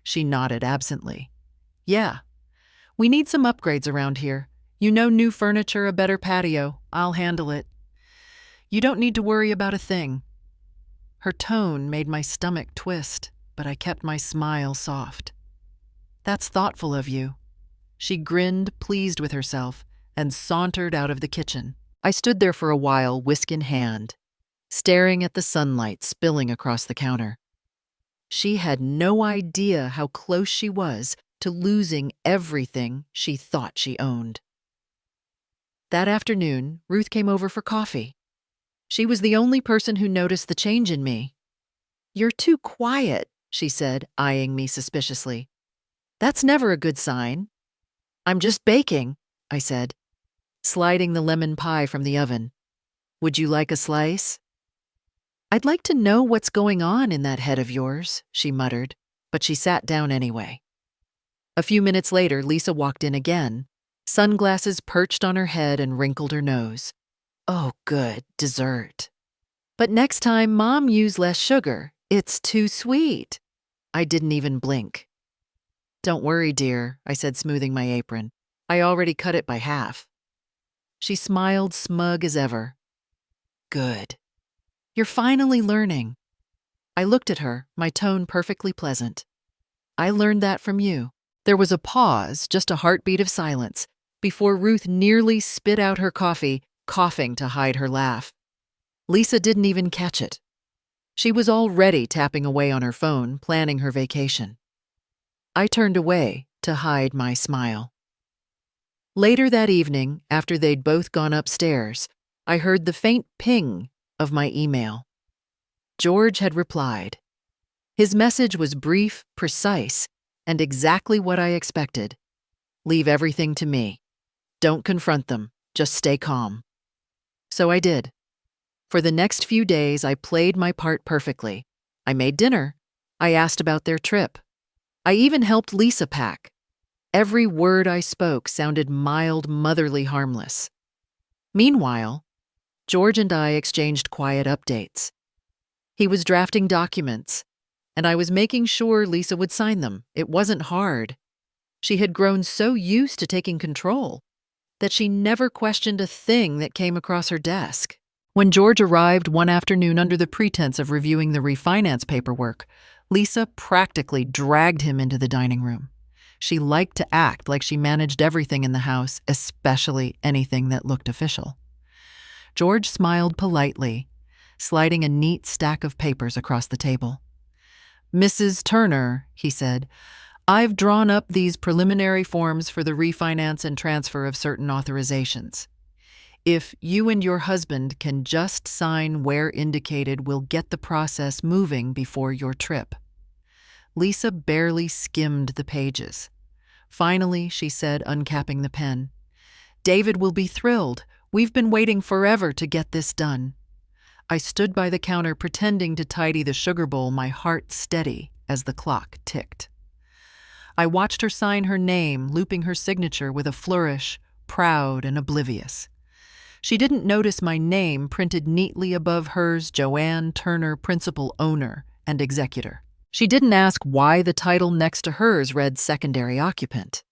Speaker 1: She nodded absently. Yeah. We need some upgrades around here. You know, new furniture, a better patio. I'll handle it. You don't need to worry about a thing. Her tone made my stomach twist, but I kept my smile soft. That's thoughtful of you. She grinned, pleased with herself, and sauntered out of the kitchen. I stood there for a while, whisk in hand, staring at the sunlight spilling across the counter. She had no idea how close she was to losing everything she thought she owned. That afternoon, Ruth came over for coffee. She was the only person who noticed the change in me. You're too quiet, she said, eyeing me suspiciously. That's never a good sign. I'm just baking, I said, sliding the lemon pie from the oven. Would you like a slice? I'd like to know what's going on in that head of yours, she muttered, but she sat down anyway. A few minutes later, Lisa walked in again, sunglasses perched on her head and wrinkled her nose. Oh, good, dessert. But next time, Mom, use less sugar. It's too sweet. I didn't even blink. Don't worry, dear, I said, smoothing my apron. I already cut it by half. She smiled, smug as ever. Good. You're finally learning. I looked at her, my tone perfectly pleasant. I learned that from you. There was a pause, just a heartbeat of silence, before Ruth nearly spit out her coffee, coughing to hide her laugh. Lisa didn't even catch it. She was already tapping away on her phone, planning her vacation. I turned away to hide my smile. Later that evening, after they'd both gone upstairs, I heard the faint ping of my email. George had replied. His message was brief, precise, and exactly what I expected. Leave everything to me. Don't confront them. Just stay calm. So I did. For the next few days, I played my part perfectly. I made dinner. I asked about their trip. I even helped Lisa pack. Every word I spoke sounded mild, motherly, harmless. Meanwhile, George and I exchanged quiet updates. He was drafting documents, and I was making sure Lisa would sign them. It wasn't hard. She had grown so used to taking control that she never questioned a thing that came across her desk. When George arrived one afternoon under the pretense of reviewing the refinance paperwork, Lisa practically dragged him into the dining room. She liked to act like she managed everything in the house, especially anything that looked official. George smiled politely, sliding a neat stack of papers across the table. Mrs. Turner, he said, I've drawn up these preliminary forms for the refinance and transfer of certain authorizations. If you and your husband can just sign where indicated, we'll get the process moving before your trip. Lisa barely skimmed the pages. Finally, she said, uncapping the pen, David will be thrilled. We've been waiting forever to get this done. I stood by the counter pretending to tidy the sugar bowl, my heart steady as the clock ticked. I watched her sign her name, looping her signature with a flourish, proud and oblivious. She didn't notice my name printed neatly above hers, Joanne Turner, principal owner and executor. She didn't ask why the title next to hers read secondary occupant.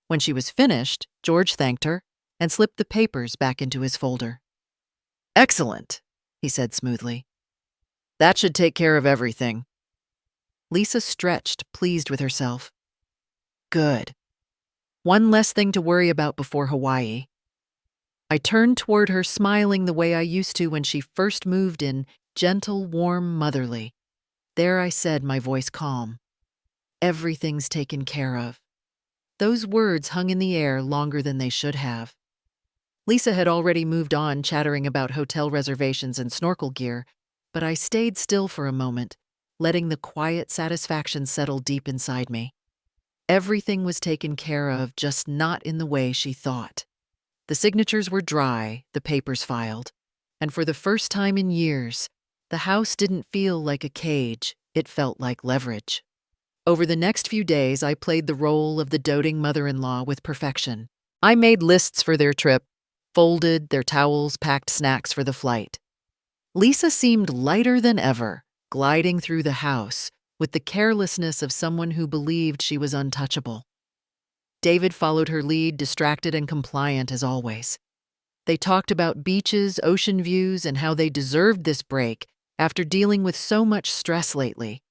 Speaker 1: When she was finished, George thanked her and slipped the papers back into his folder. Excellent, he said smoothly. That should take care of everything. Lisa stretched, pleased with herself. Good. One less thing to worry about before Hawaii. I turned toward her, smiling the way I used to when she first moved in, gentle, warm, motherly. There I said, my voice calm. Everything's taken care of. Those words hung in the air longer than they should have. Lisa had already moved on, chattering about hotel reservations and snorkel gear, but I stayed still for a moment, letting the quiet satisfaction settle deep inside me. Everything was taken care of, just not in the way she thought. The signatures were dry, the papers filed, and for the first time in years, the house didn't feel like a cage, it felt like leverage. Over the next few days, I played the role of the doting mother-in-law with perfection. I made lists for their trip, folded their towels, packed snacks for the flight. Lisa seemed lighter than ever, gliding through the house with the carelessness of someone who believed she was untouchable. David followed her lead, distracted and compliant as always. They talked about beaches, ocean views, and how they deserved this break after dealing with so much stress lately.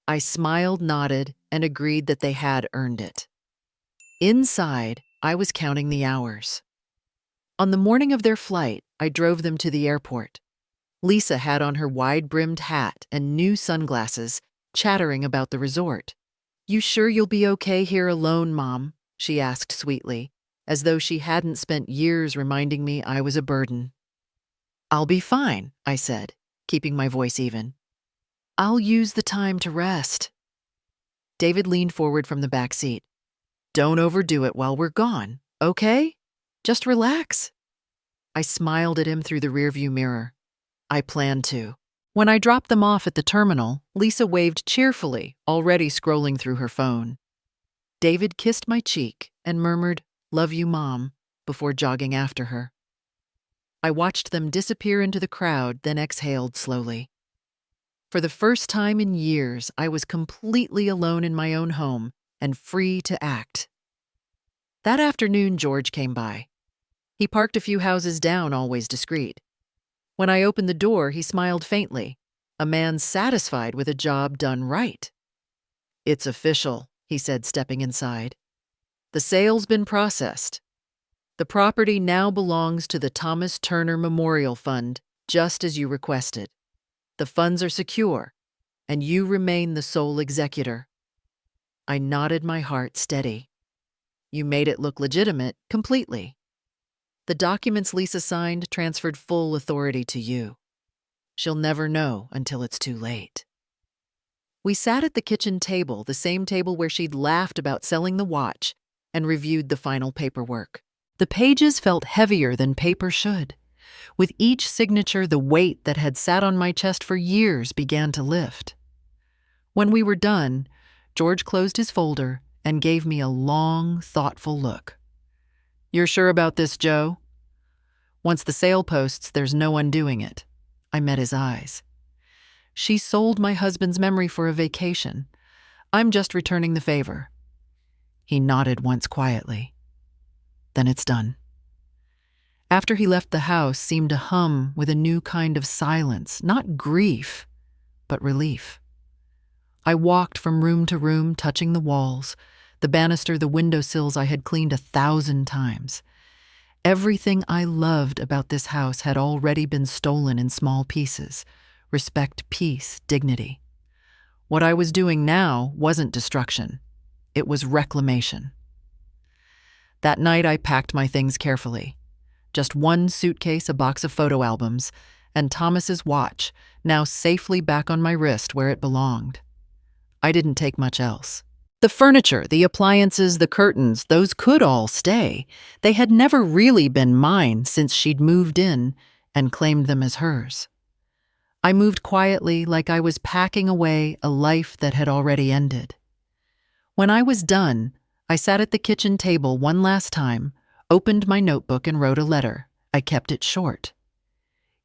Speaker 1: I smiled, nodded, and agreed that they had earned it. Inside, I was counting the hours. On the morning of their flight, I drove them to the airport. Lisa had on her wide-brimmed hat and new sunglasses, chattering about the resort. "You sure you'll be okay here alone, Mom?" she asked sweetly, as though she hadn't spent years reminding me I was a burden. "I'll be fine," I said, keeping my voice even. "I'll use the time to rest." David leaned forward from the back seat. "Don't overdo it while we're gone, okay? Just relax." I smiled at him through the rearview mirror. I planned to. When I dropped them off at the terminal, Lisa waved cheerfully, already scrolling through her phone. David kissed my cheek and murmured, "Love you, Mom," before jogging after her. I watched them disappear into the crowd, then exhaled slowly. For the first time in years, I was completely alone in my own home and free to act. That afternoon, George came by. He parked a few houses down, always discreet. When I opened the door, he smiled faintly, a man satisfied with a job done right. "It's official," he said, stepping inside. "The sale's been processed. The property now belongs to the Thomas Turner Memorial Fund, just as you requested. The funds are secure, and you remain the sole executor." I nodded, my heart steady. "You made it look legitimate, completely. The documents Lisa signed transferred full authority to you. She'll never know until it's too late." We sat at the kitchen table, the same table where she'd laughed about selling the watch, and reviewed the final paperwork. The pages felt heavier than paper should. With each signature, the weight that had sat on my chest for years began to lift. When we were done, George closed his folder and gave me a long, thoughtful look. "You're sure about this, Joe? Once the sale posts, there's no undoing it." I met his eyes. "She sold my husband's memory for a vacation. I'm just returning the favor." He nodded once quietly. "Then it's done." After he left, the house seemed to hum with a new kind of silence, not grief, but relief. I walked from room to room, touching the walls, the banister, the windowsills I had cleaned 1,000 times. Everything I loved about this house had already been stolen in small pieces: respect, peace, dignity. What I was doing now wasn't destruction. It was reclamation. That night, I packed my things carefully. Just one suitcase, a box of photo albums, and Thomas's watch, now safely back on my wrist where it belonged. I didn't take much else. The furniture, the appliances, the curtains, those could all stay. They had never really been mine since she'd moved in and claimed them as hers. I moved quietly, like I was packing away a life that had already ended. When I was done, I sat at the kitchen table one last time, opened my notebook and wrote a letter. I kept it short.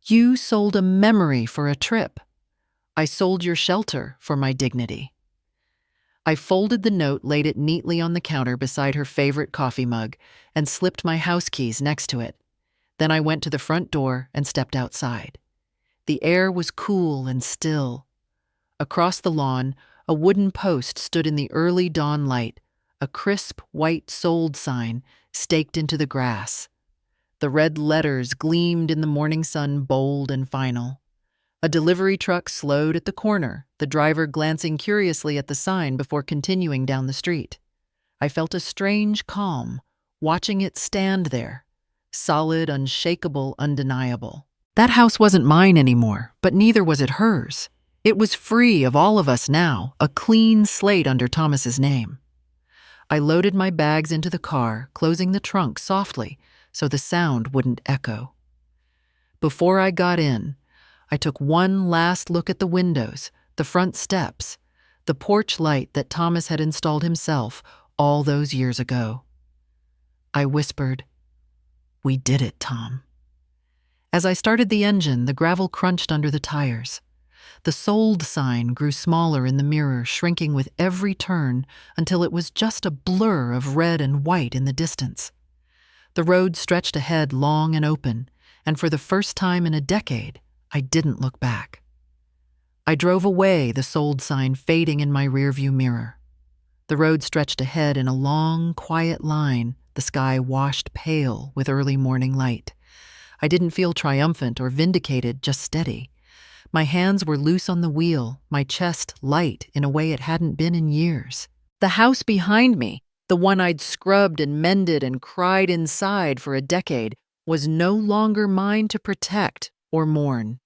Speaker 1: "You sold a memory for a trip. I sold your shelter for my dignity." I folded the note, laid it neatly on the counter beside her favorite coffee mug, and slipped my house keys next to it. Then I went to the front door and stepped outside. The air was cool and still. Across the lawn, a wooden post stood in the early dawn light, a crisp white "sold" sign staked into the grass. The red letters gleamed in the morning sun, bold and final. A delivery truck slowed at the corner, the driver glancing curiously at the sign before continuing down the street. I felt a strange calm, watching it stand there, solid, unshakable, undeniable. That house wasn't mine anymore, but neither was it hers. It was free of all of us now, a clean slate under Thomas's name. I loaded my bags into the car, closing the trunk softly so the sound wouldn't echo. Before I got in, I took one last look at the windows, the front steps, the porch light that Thomas had installed himself all those years ago. I whispered, "We did it, Tom." As I started the engine, the gravel crunched under the tires. The sold sign grew smaller in the mirror, shrinking with every turn until it was just a blur of red and white in the distance. The road stretched ahead long and open, and for the first time in a decade, I didn't look back. I drove away, the sold sign fading in my rearview mirror. The road stretched ahead in a long, quiet line, the sky washed pale with early morning light. I didn't feel triumphant or vindicated, just steady. My hands were loose on the wheel, my chest light in a way it hadn't been in years. The house behind me, the one I'd scrubbed and mended and cried inside for a decade, was no longer mine to protect or mourn.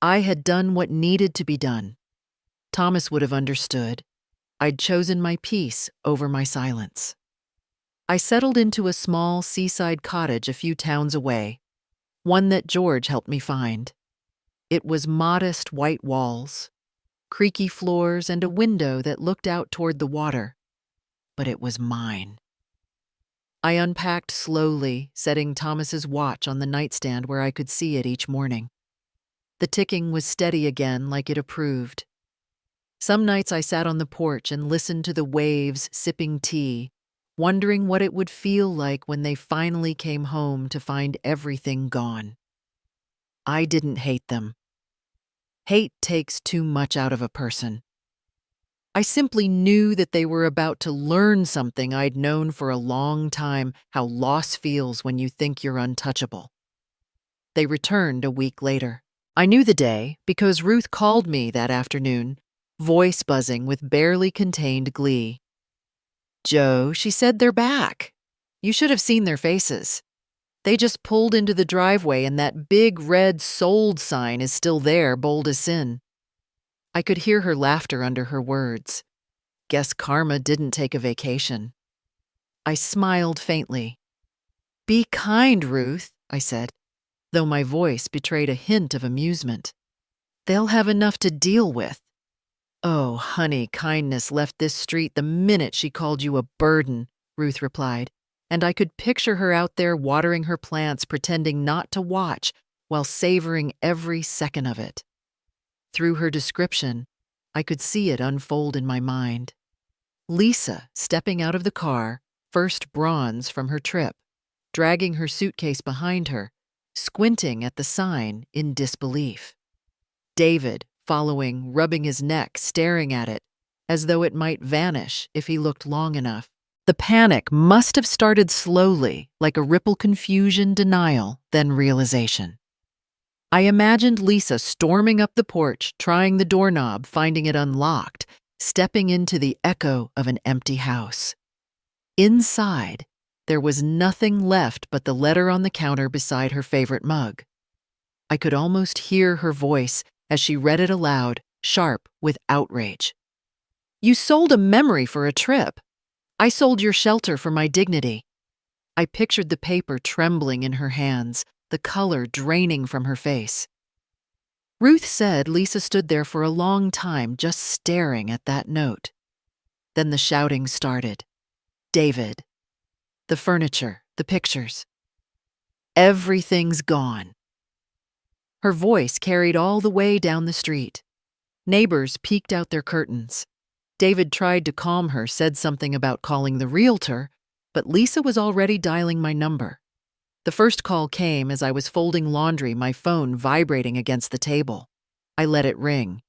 Speaker 1: I had done what needed to be done. Thomas would have understood. I'd chosen my peace over my silence. I settled into a small seaside cottage a few towns away, one that George helped me find. It was modest white walls, creaky floors, and a window that looked out toward the water. But it was mine. I unpacked slowly, setting Thomas's watch on the nightstand where I could see it each morning. The ticking was steady again, like it approved. Some nights I sat on the porch and listened to the waves, sipping tea, wondering what it would feel like when they finally came home to find everything gone. I didn't hate them. Hate takes too much out of a person. I simply knew that they were about to learn something I'd known for a long time, how loss feels when you think you're untouchable. They returned a week later. I knew the day because Ruth called me that afternoon, voice buzzing with barely contained glee. "Joe," she said, "they're back. You should have seen their faces. They just pulled into the driveway and that big red sold sign is still there, bold as sin." I could hear her laughter under her words. Guess karma didn't take a vacation. I smiled faintly. "Be kind, Ruth," I said, though my voice betrayed a hint of amusement. "They'll have enough to deal with." "Oh, honey, kindness left this street the minute she called you a burden," Ruth replied, and I could picture her out there watering her plants, pretending not to watch, while savoring every second of it. Through her description, I could see it unfold in my mind. Lisa stepping out of the car, first bronze from her trip, dragging her suitcase behind her, squinting at the sign in disbelief. David following, rubbing his neck, staring at it, as though it might vanish if he looked long enough. The panic must have started slowly, like a ripple: confusion, denial, then realization. I imagined Lisa storming up the porch, trying the doorknob, finding it unlocked, stepping into the echo of an empty house. Inside, there was nothing left but the letter on the counter beside her favorite mug. I could almost hear her voice as she read it aloud, sharp with outrage. "You sold a memory for a trip. I sold your shelter for my dignity." I pictured the paper trembling in her hands, the color draining from her face. Ruth said Lisa stood there for a long time, just staring at that note. Then the shouting started. "David, the furniture, the pictures. Everything's gone." Her voice carried all the way down the street. Neighbors peeked out their curtains. David tried to calm her, said something about calling the realtor, but Lisa was already dialing my number. The first call came as I was folding laundry, my phone vibrating against the table. I let it ring.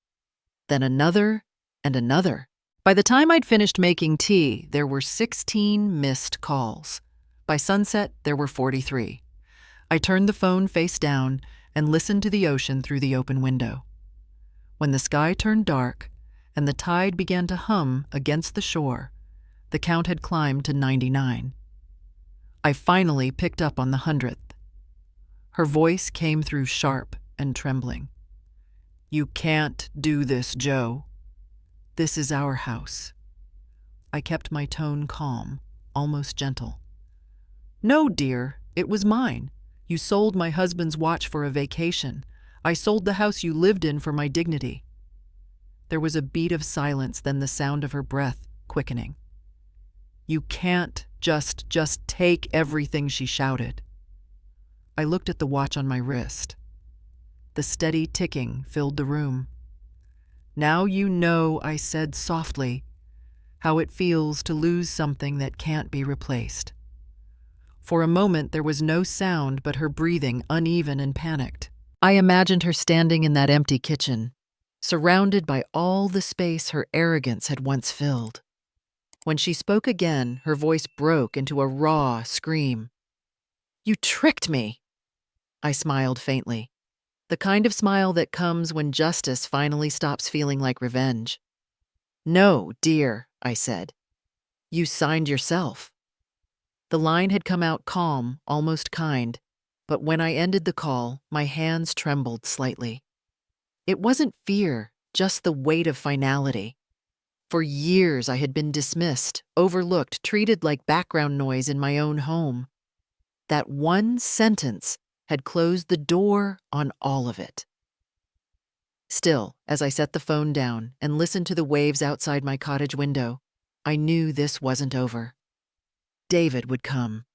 Speaker 1: Then another and another. By the time I'd finished making tea, there were 16 missed calls. By sunset, there were 43. I turned the phone face down and listened to the ocean through the open window. When the sky turned dark and the tide began to hum against the shore, the count had climbed to 99. I finally picked up on the 100th. Her voice came through sharp and trembling. "You can't do this, Joe. This is our house." I kept my tone calm, almost gentle. "No, dear, it was mine. You sold my husband's watch for a vacation. I sold the house you lived in for my dignity." There was a beat of silence, then the sound of her breath quickening. "You can't just take everything," she shouted. I looked at the watch on my wrist. The steady ticking filled the room. "Now you know," I said softly, "how it feels to lose something that can't be replaced." For a moment there was no sound but her breathing, uneven and panicked. I imagined her standing in that empty kitchen, surrounded by all the space her arrogance had once filled. When she spoke again, her voice broke into a raw scream. "You tricked me!" I smiled faintly, the kind of smile that comes when justice finally stops feeling like revenge. "No, dear," I said. "You signed yourself." The line had come out calm, almost kind, but when I ended the call, my hands trembled slightly. It wasn't fear, just the weight of finality. For years I had been dismissed, overlooked, treated like background noise in my own home. That one sentence had closed the door on all of it. Still, as I set the phone down and listened to the waves outside my cottage window, I knew this wasn't over. David would come.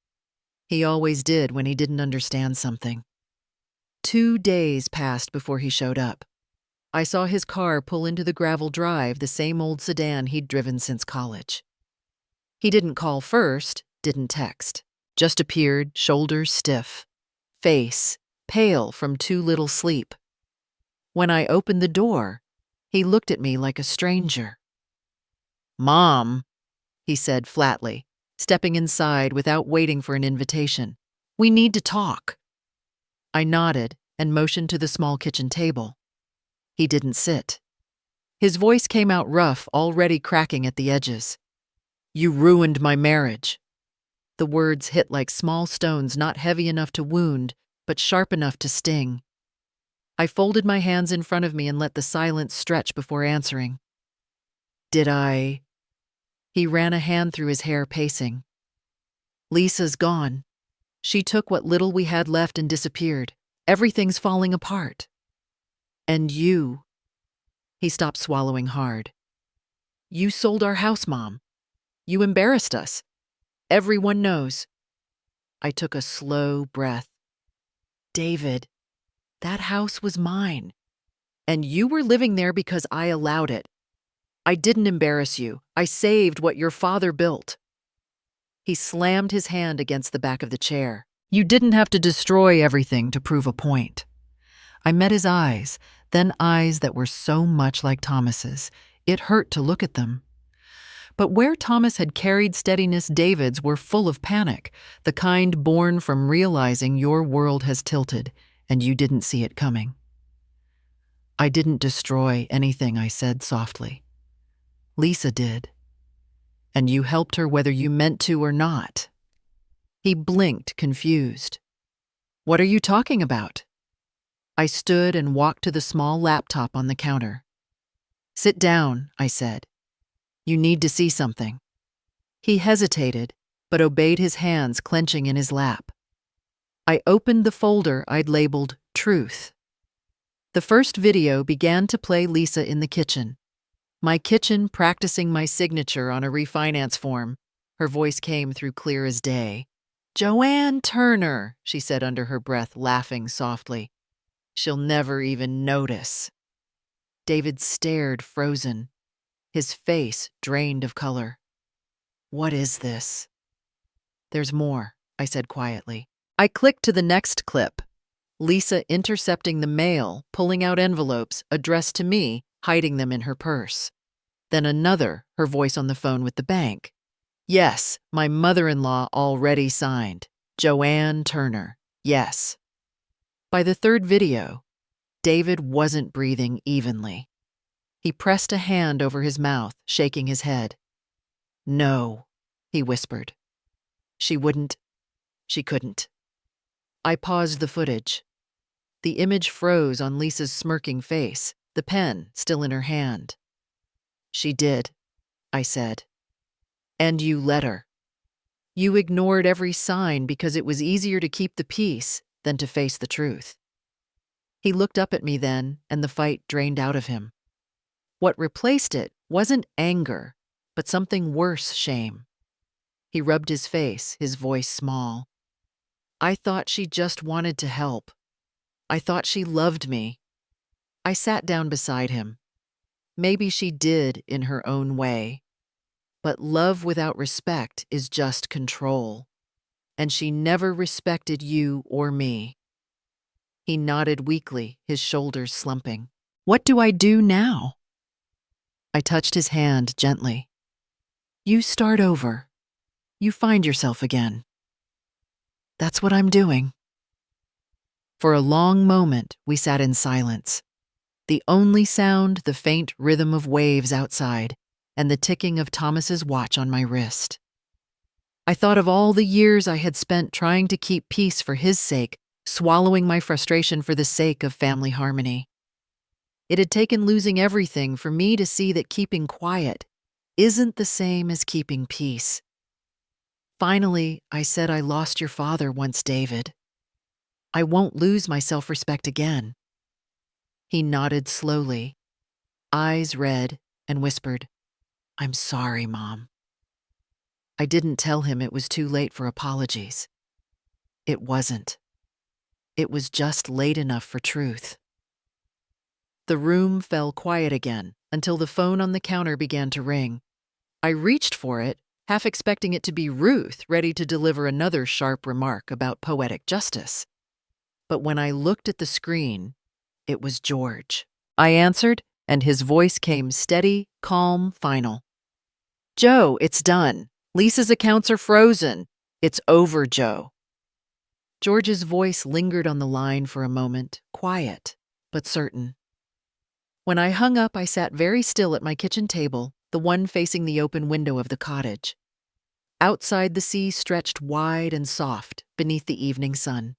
Speaker 1: He always did when he didn't understand something. 2 days passed before he showed up. I saw his car pull into the gravel drive, the same old sedan he'd driven since college. He didn't call first, didn't text. Just appeared, shoulders stiff, face pale from too little sleep. When I opened the door, he looked at me like a stranger. "Mom," he said flatly, stepping inside without waiting for an invitation. "We need to talk." I nodded and motioned to the small kitchen table. He didn't sit. His voice came out rough, already cracking at the edges. "You ruined my marriage." The words hit like small stones, not heavy enough to wound, but sharp enough to sting. I folded my hands in front of me and let the silence stretch before answering. "Did I?" He ran a hand through his hair, pacing. "Lisa's gone. She took what little we had left and disappeared. Everything's falling apart. And you." He stopped swallowing hard. "You sold our house, Mom. You embarrassed us. Everyone knows." I took a slow breath. "David, that house was mine. And you were living there because I allowed it. I didn't embarrass you. I saved what your father built." He slammed his hand against the back of the chair. "You didn't have to destroy everything to prove a point." I met his eyes, then eyes that were so much like Thomas's. It hurt to look at them. But where Thomas had carried steadiness, David's were full of panic, the kind born from realizing your world has tilted and you didn't see it coming. "I didn't destroy anything," I said softly. "Lisa did. And you helped her whether you meant to or not." He blinked, confused. "What are you talking about?" I stood and walked to the small laptop on the counter. "Sit down," I said. "You need to see something." He hesitated, but obeyed, his hands clenching in his lap. I opened the folder I'd labeled Truth. The first video began to play Lisa in the kitchen. My kitchen practicing my signature on a refinance form. Her voice came through clear as day. "Joanne Turner," she said under her breath, laughing softly. "She'll never even notice." David stared, frozen, his face drained of color. "What is this?" "There's more," I said quietly. I clicked to the next clip. Lisa intercepting the mail, pulling out envelopes addressed to me, hiding them in her purse. Then another, her voice on the phone with the bank. "Yes, my mother-in-law already signed. Joanne Turner. Yes." By the third video, David wasn't breathing evenly. He pressed a hand over his mouth, shaking his head. "No," he whispered. She couldn't. I paused the footage. The image froze on Lisa's smirking face, the pen still in her hand. "She did," I said. "And you let her. You ignored every sign because it was easier to keep the peace than to face the truth." He looked up at me then, and the fight drained out of him. What replaced it wasn't anger, but something worse, shame. He rubbed his face, his voice small. I thought she just wanted to help. I thought she loved me. I sat down beside him. Maybe she did in her own way. But love without respect is just control. And she never respected you or me. He nodded weakly, his shoulders slumping. What do I do now? I touched his hand gently. You start over. You find yourself again. That's what I'm doing. For a long moment, we sat in silence. The only sound, the faint rhythm of waves outside, and the ticking of Thomas's watch on my wrist. I thought of all the years I had spent trying to keep peace for his sake, swallowing my frustration for the sake of family harmony. It had taken losing everything for me to see that keeping quiet isn't the same as keeping peace. Finally, I said I lost your father once, David. I won't lose my self-respect again. He nodded slowly, eyes red, and whispered, I'm sorry, Mom. I didn't tell him it was too late for apologies. It wasn't. It was just late enough for truth. The room fell quiet again until the phone on the counter began to ring. I reached for it, half expecting it to be Ruth, ready to deliver another sharp remark about poetic justice. But when I looked at the screen, it was George. I answered, and his voice came steady, calm, final. Joe, it's done. Lisa's accounts are frozen. It's over, Joe. George's voice lingered on the line for a moment, quiet, but certain. When I hung up, I sat very still at my kitchen table, the one facing the open window of the cottage. Outside, the sea stretched wide and soft beneath the evening sun.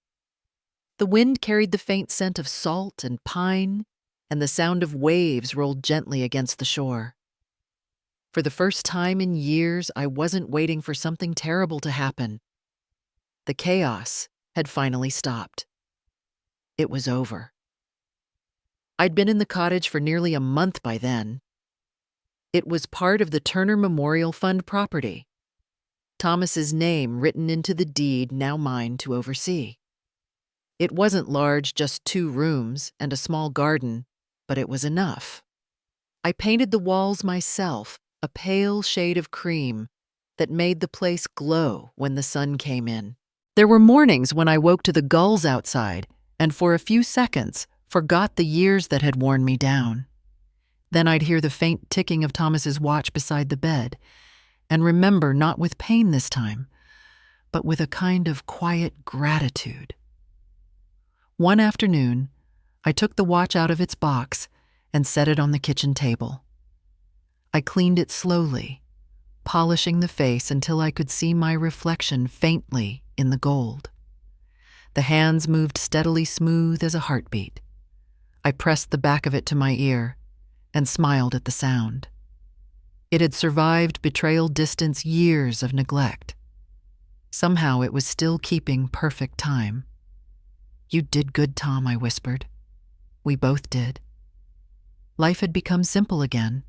Speaker 1: The wind carried the faint scent of salt and pine, and the sound of waves rolled gently against the shore. For the first time in years, I wasn't waiting for something terrible to happen. The chaos had finally stopped. It was over. I'd been in the cottage for nearly a month by then. It was part of the Turner Memorial Fund property. Thomas's name written into the deed, now mine to oversee. It wasn't large, just 2 rooms and a small garden, but it was enough. I painted the walls myself, a pale shade of cream that made the place glow when the sun came in. There were mornings when I woke to the gulls outside and for a few seconds forgot the years that had worn me down. Then I'd hear the faint ticking of Thomas's watch beside the bed and remember, not with pain this time, but with a kind of quiet gratitude. One afternoon, I took the watch out of its box and set it on the kitchen table. I cleaned it slowly, polishing the face until I could see my reflection faintly in the gold. The hands moved steadily, smooth as a heartbeat. I pressed the back of it to my ear and smiled at the sound. It had survived betrayal, distance, years of neglect. Somehow it was still keeping perfect time. You did good, Tom, I whispered. We both did. Life had become simple again.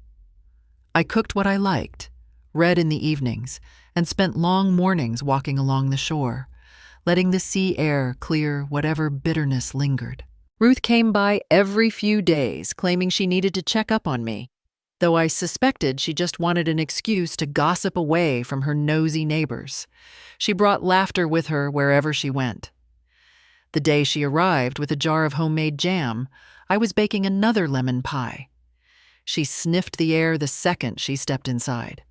Speaker 1: I cooked what I liked, read in the evenings, and spent long mornings walking along the shore, letting the sea air clear whatever bitterness lingered. Ruth came by every few days, claiming she needed to check up on me, though I suspected she just wanted an excuse to gossip away from her nosy neighbors. She brought laughter with her wherever she went. The day she arrived with a jar of homemade jam, I was baking another lemon pie. She sniffed the air the second she stepped inside.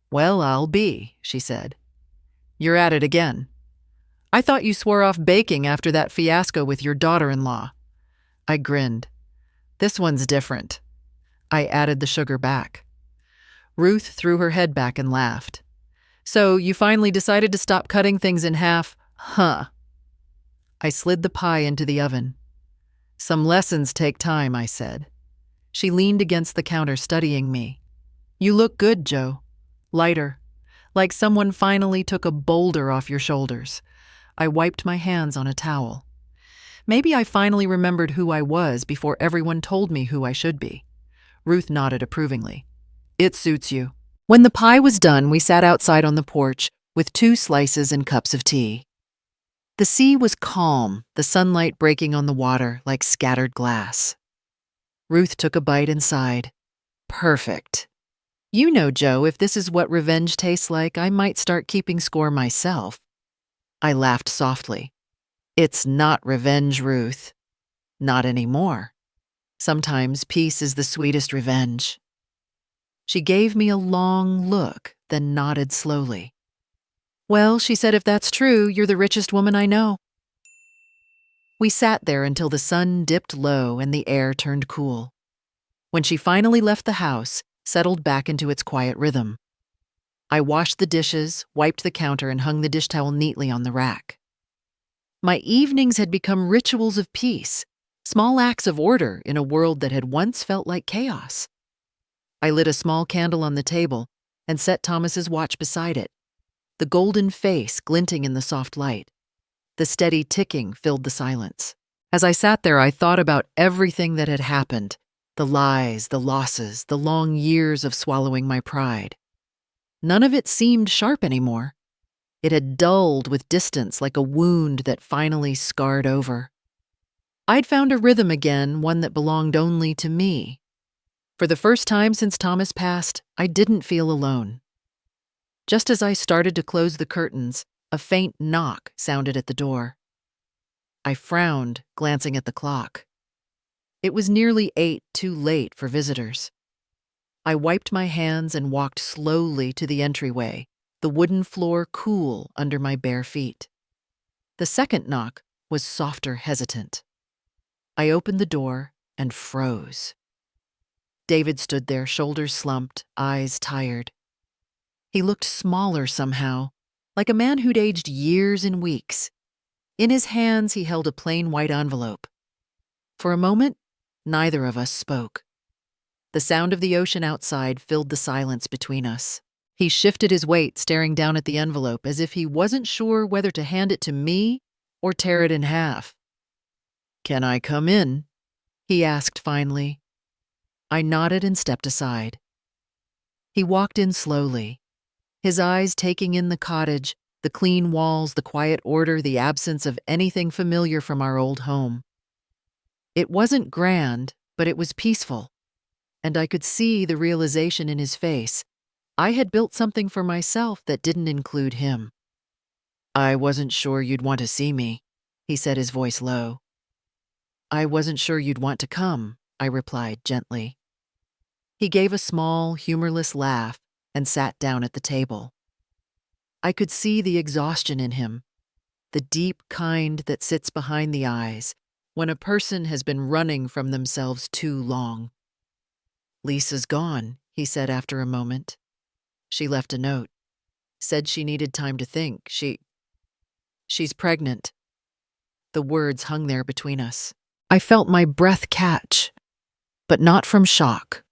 Speaker 1: Well, I'll be, she said. You're at it again. I thought you swore off baking after that fiasco with your daughter-in-law. I grinned. This one's different. I added the sugar back. Ruth threw her head back and laughed. So you finally decided to stop cutting things in half, huh? I slid the pie into the oven. Some lessons take time, I said. She leaned against the counter, studying me. You look good, Joe. Lighter. Like someone finally took a boulder off your shoulders. I wiped my hands on a towel. Maybe I finally remembered who I was before everyone told me who I should be. Ruth nodded approvingly. It suits you. When the pie was done, we sat outside on the porch with 2 slices and cups of tea. The sea was calm, the sunlight breaking on the water like scattered glass. Ruth took a bite and sighed. Perfect. You know, Joe, if this is what revenge tastes like, I might start keeping score myself. I laughed softly. It's not revenge, Ruth. Not anymore. Sometimes peace is the sweetest revenge. She gave me a long look, then nodded slowly. Well, she said, if that's true, you're the richest woman I know. We sat there until the sun dipped low and the air turned cool. When she finally left the house, settled back into its quiet rhythm. I washed the dishes, wiped the counter, and hung the dish towel neatly on the rack. My evenings had become rituals of peace, small acts of order in a world that had once felt like chaos. I lit a small candle on the table and set Thomas's watch beside it, the golden face glinting in the soft light. The steady ticking filled the silence. As I sat there, I thought about everything that had happened, the lies, the losses, the long years of swallowing my pride. None of it seemed sharp anymore. It had dulled with distance like a wound that finally scarred over. I'd found a rhythm again, one that belonged only to me. For the first time since Thomas passed, I didn't feel alone. Just as I started to close the curtains, a faint knock sounded at the door. I frowned, glancing at the clock. It was nearly 8, too late for visitors. I wiped my hands and walked slowly to the entryway, the wooden floor cool under my bare feet. The second knock was softer, hesitant. I opened the door and froze. David stood there, shoulders slumped, eyes tired. He looked smaller somehow, like a man who'd aged years in weeks. In his hands, he held a plain white envelope. For a moment, neither of us spoke. The sound of the ocean outside filled the silence between us. He shifted his weight, staring down at the envelope as if he wasn't sure whether to hand it to me or tear it in half. "Can I come in?" he asked finally. I nodded and stepped aside. He walked in slowly, his eyes taking in the cottage, the clean walls, the quiet order, the absence of anything familiar from our old home. It wasn't grand, but it was peaceful, and I could see the realization in his face. I had built something for myself that didn't include him. "I wasn't sure you'd want to see me," he said, his voice low. "I wasn't sure you'd want to come," I replied gently. He gave a small, humorless laugh and sat down at the table. I could see the exhaustion in him, the deep kind that sits behind the eyes when a person has been running from themselves too long. "Lisa's gone," he said after a moment. "She left a note. Said she needed time to think. She's pregnant." The words hung there between us. I felt my breath catch, but not from shock.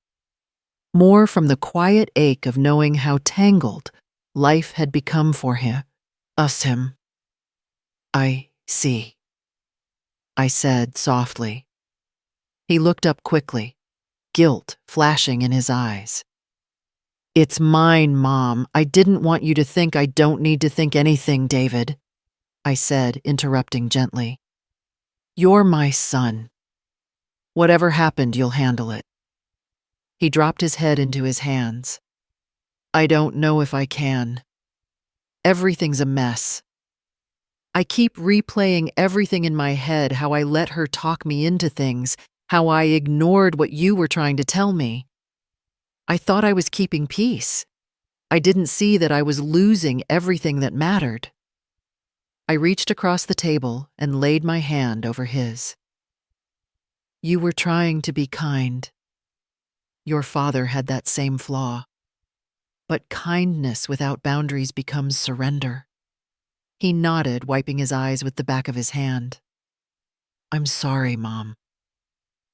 Speaker 1: More from the quiet ache of knowing how tangled life had become for him. Him. "I see," I said softly. He looked up quickly, guilt flashing in his eyes. "It's mine, Mom. I didn't want you to think I don't need to think anything, David," I said, interrupting gently. "You're my son. Whatever happened, you'll handle it." He dropped his head into his hands. "I don't know if I can. Everything's a mess. I keep replaying everything in my head, how I let her talk me into things, how I ignored what you were trying to tell me. I thought I was keeping peace. I didn't see that I was losing everything that mattered." I reached across the table and laid my hand over his. "You were trying to be kind. Your father had that same flaw. But kindness without boundaries becomes surrender." He nodded, wiping his eyes with the back of his hand. "I'm sorry, Mom.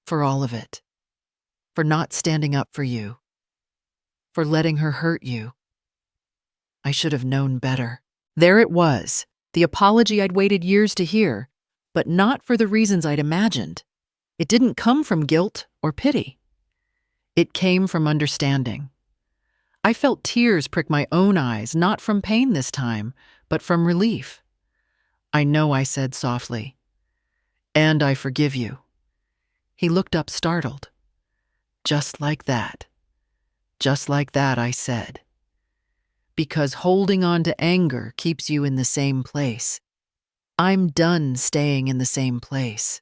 Speaker 1: For all of it. For not standing up for you. For letting her hurt you. I should have known better." There it was, the apology I'd waited years to hear, but not for the reasons I'd imagined. It didn't come from guilt or pity. It came from understanding. I felt tears prick my own eyes, not from pain this time, but from relief. "I know," I said softly. "And I forgive you." He looked up startled. "Just like that. Just like that," I said. "Because holding on to anger keeps you in the same place. I'm done staying in the same place."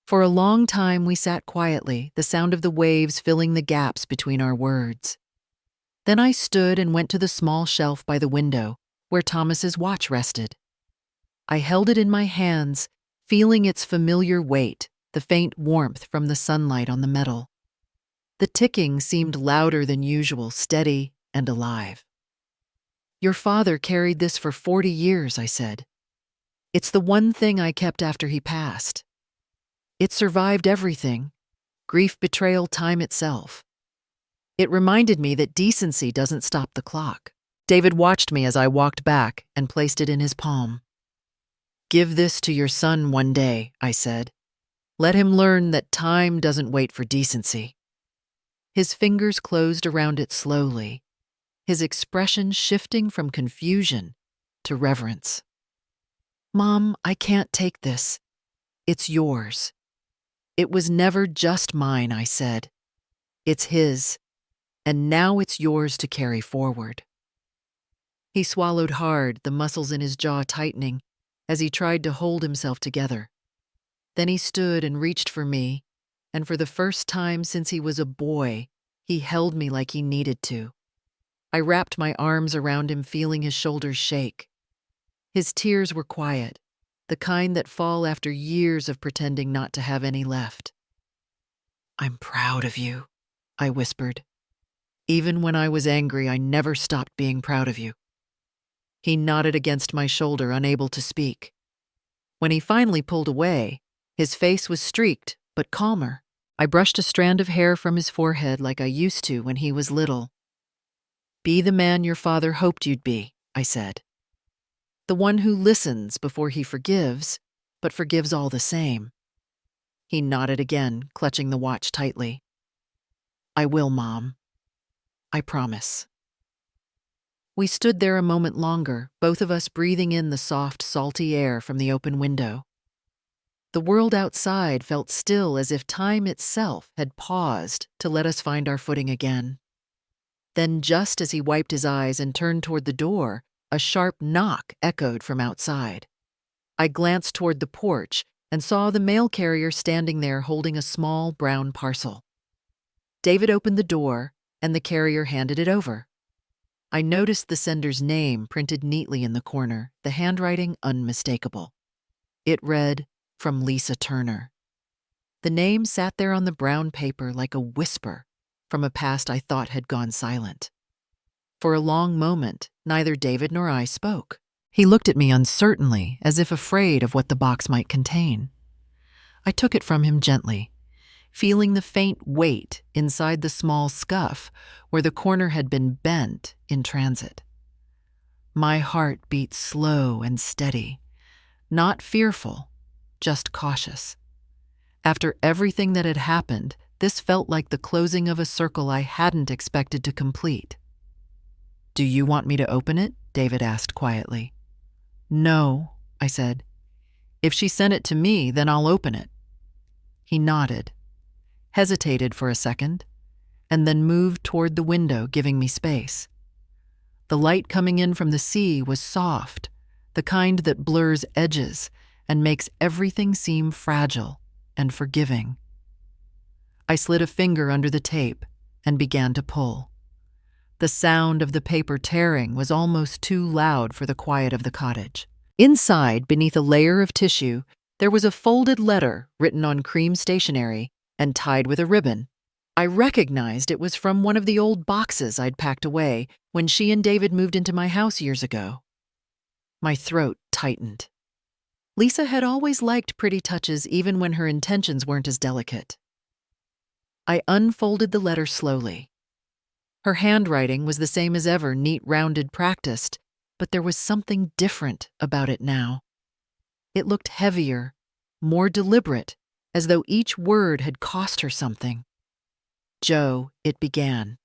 Speaker 1: For a long time we sat quietly, the sound of the waves filling the gaps between our words. Then I stood and went to the small shelf by the window, where Thomas's watch rested. I held it in my hands, feeling its familiar weight, the faint warmth from the sunlight on the metal. The ticking seemed louder than usual, steady and alive. "Your father carried this for 40 years, I said. "It's the one thing I kept after he passed. It survived everything, grief, betrayal, time itself. It reminded me that decency doesn't stop the clock." David watched me as I walked back and placed it in his palm. "Give this to your son one day," I said. "Let him learn that time doesn't wait for decency." His fingers closed around it slowly, his expression shifting from confusion to reverence. "Mom, I can't take this. It's yours." "It was never just mine," I said. "It's his, and now it's yours to carry forward." He swallowed hard, the muscles in his jaw tightening, as he tried to hold himself together. Then he stood and reached for me, and for the first time since he was a boy, he held me like he needed to. I wrapped my arms around him, feeling his shoulders shake. His tears were quiet, the kind that fall after years of pretending not to have any left. "I'm proud of you," I whispered. "Even when I was angry, I never stopped being proud of you." He nodded against my shoulder, unable to speak. When he finally pulled away, his face was streaked, but calmer. I brushed a strand of hair from his forehead like I used to when he was little. "Be the man your father hoped you'd be," I said. "The one who listens before he forgives, but forgives all the same." He nodded again, clutching the watch tightly. "I will, Mom. I promise." We stood there a moment longer, both of us breathing in the soft, salty air from the open window. The world outside felt still, as if time itself had paused to let us find our footing again. Then, just as he wiped his eyes and turned toward the door, a sharp knock echoed from outside. I glanced toward the porch and saw the mail carrier standing there holding a small brown parcel. David opened the door, and the carrier handed it over. I noticed the sender's name printed neatly in the corner, the handwriting unmistakable. It read, "From Lisa Turner." The name sat there on the brown paper like a whisper from a past I thought had gone silent. For a long moment, neither David nor I spoke. He looked at me uncertainly, as if afraid of what the box might contain. I took it from him gently, feeling the faint weight inside the small scuff where the corner had been bent in transit. My heart beat slow and steady, not fearful, just cautious. After everything that had happened, this felt like the closing of a circle I hadn't expected to complete. "Do you want me to open it?" David asked quietly. "No," I said. "If she sent it to me, then I'll open it." He nodded, hesitated for a second, and then moved toward the window, giving me space. The light coming in from the sea was soft, the kind that blurs edges and makes everything seem fragile and forgiving. I slid a finger under the tape and began to pull. The sound of the paper tearing was almost too loud for the quiet of the cottage. Inside, beneath a layer of tissue, there was a folded letter written on cream stationery and tied with a ribbon. I recognized it was from one of the old boxes I'd packed away when she and David moved into my house years ago. My throat tightened. Lisa had always liked pretty touches even when her intentions weren't as delicate. I unfolded the letter slowly. Her handwriting was the same as ever, neat, rounded, practiced, but there was something different about it now. It looked heavier, more deliberate, as though each word had cost her something. "Joe," it began.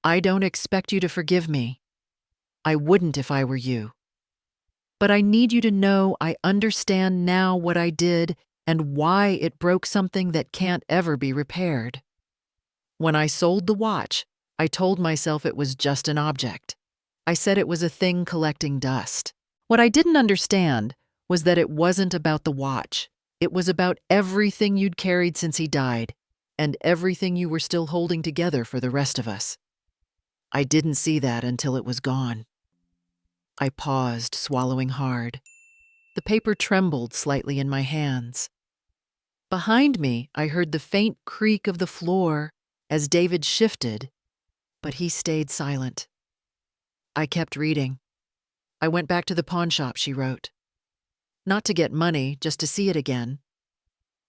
Speaker 1: "I don't expect you to forgive me. I wouldn't if I were you. But I need you to know I understand now what I did and why it broke something that can't ever be repaired. When I sold the watch, I told myself it was just an object. I said it was a thing collecting dust. What I didn't understand was that it wasn't about the watch. It was about everything you'd carried since he died, and everything you were still holding together for the rest of us. I didn't see that until it was gone. I paused, swallowing hard. The paper trembled slightly in my hands. Behind me, I heard the faint creak of the floor as David shifted, but he stayed silent. I kept reading. I went back to the pawn shop, she wrote. Not to get money, just to see it again.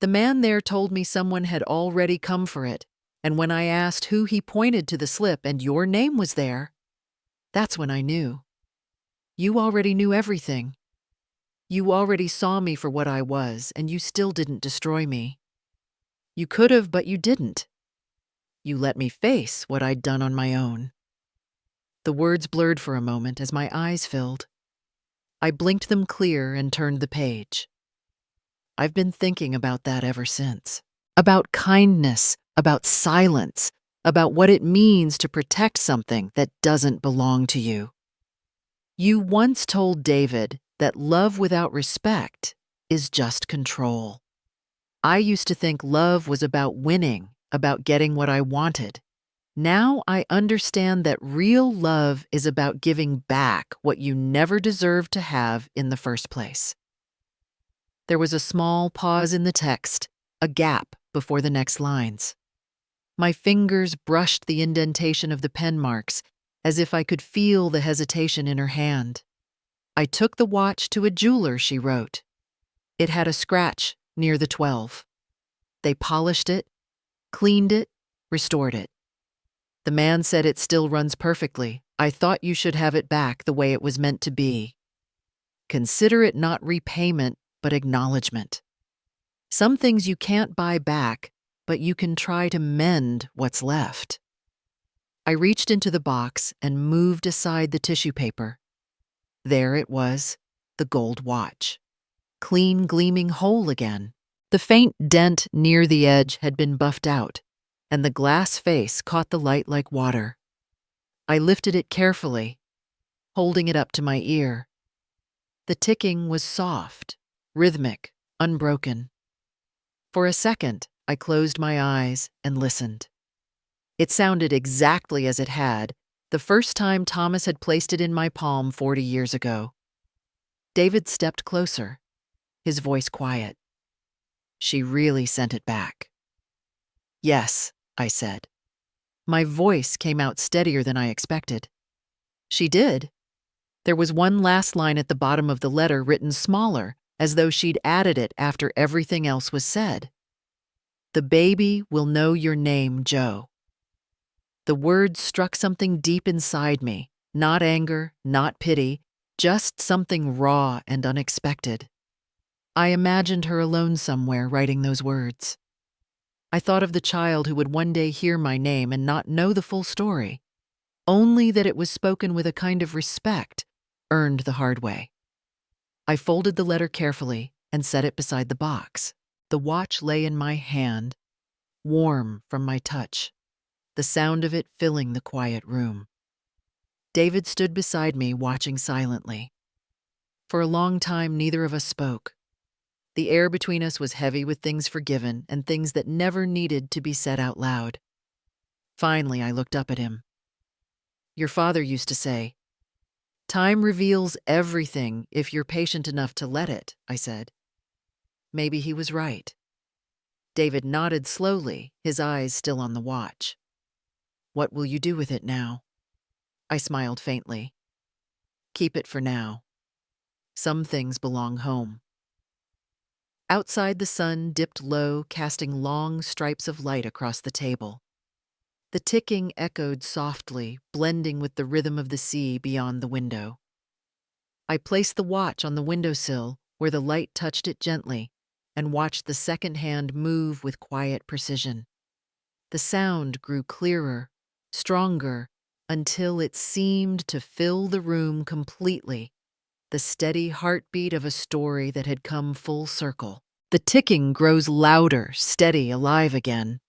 Speaker 1: The man there told me someone had already come for it, and when I asked who, he pointed to the slip and your name was there. That's when I knew. You already knew everything. You already saw me for what I was, and you still didn't destroy me. You could have, but you didn't. You let me face what I'd done on my own. The words blurred for a moment as my eyes filled. I blinked them clear and turned the page. I've been thinking about that ever since. About kindness, about silence, about what it means to protect something that doesn't belong to you. You once told David that love without respect is just control. I used to think love was about winning, about getting what I wanted. Now I understand that real love is about giving back what you never deserved to have in the first place. There was a small pause in the text, a gap before the next lines. My fingers brushed the indentation of the pen marks as if I could feel the hesitation in her hand. I took the watch to a jeweler, she wrote. It had a scratch near the 12. They polished it, cleaned it, restored it. The man said it still runs perfectly. I thought you should have it back the way it was meant to be. Consider it not repayment, but acknowledgement. Some things you can't buy back, but you can try to mend what's left. I reached into the box and moved aside the tissue paper. There it was, the gold watch. Clean, gleaming whole again. The faint dent near the edge had been buffed out, and the glass face caught the light like water. I lifted it carefully, holding it up to my ear. The ticking was soft, rhythmic, unbroken. For a second, I closed my eyes and listened. It sounded exactly as it had the first time Thomas had placed it in my palm 40 years ago. David stepped closer, his voice quiet. She really sent it back. Yes, I said. My voice came out steadier than I expected. She did. There was one last line at the bottom of the letter written smaller, as though she'd added it after everything else was said. The baby will know your name, Joe. The words struck something deep inside me, not anger, not pity, just something raw and unexpected. I imagined her alone somewhere writing those words. I thought of the child who would one day hear my name and not know the full story, only that it was spoken with a kind of respect, earned the hard way. I folded the letter carefully and set it beside the box. The watch lay in my hand, warm from my touch, the sound of it filling the quiet room. David stood beside me, watching silently. For a long time, neither of us spoke. The air between us was heavy with things forgiven and things that never needed to be said out loud. Finally, I looked up at him. Your father used to say, "Time reveals everything if you're patient enough to let it," I said. Maybe he was right. David nodded slowly, his eyes still on the watch. What will you do with it now? I smiled faintly. Keep it for now. Some things belong home. Outside, the sun dipped low, casting long stripes of light across the table. The ticking echoed softly, blending with the rhythm of the sea beyond the window. I placed the watch on the windowsill where the light touched it gently and watched the second hand move with quiet precision. The sound grew clearer, stronger, until it seemed to fill the room completely, the steady heartbeat of a story that had come full circle. The ticking grows louder, steady, alive again.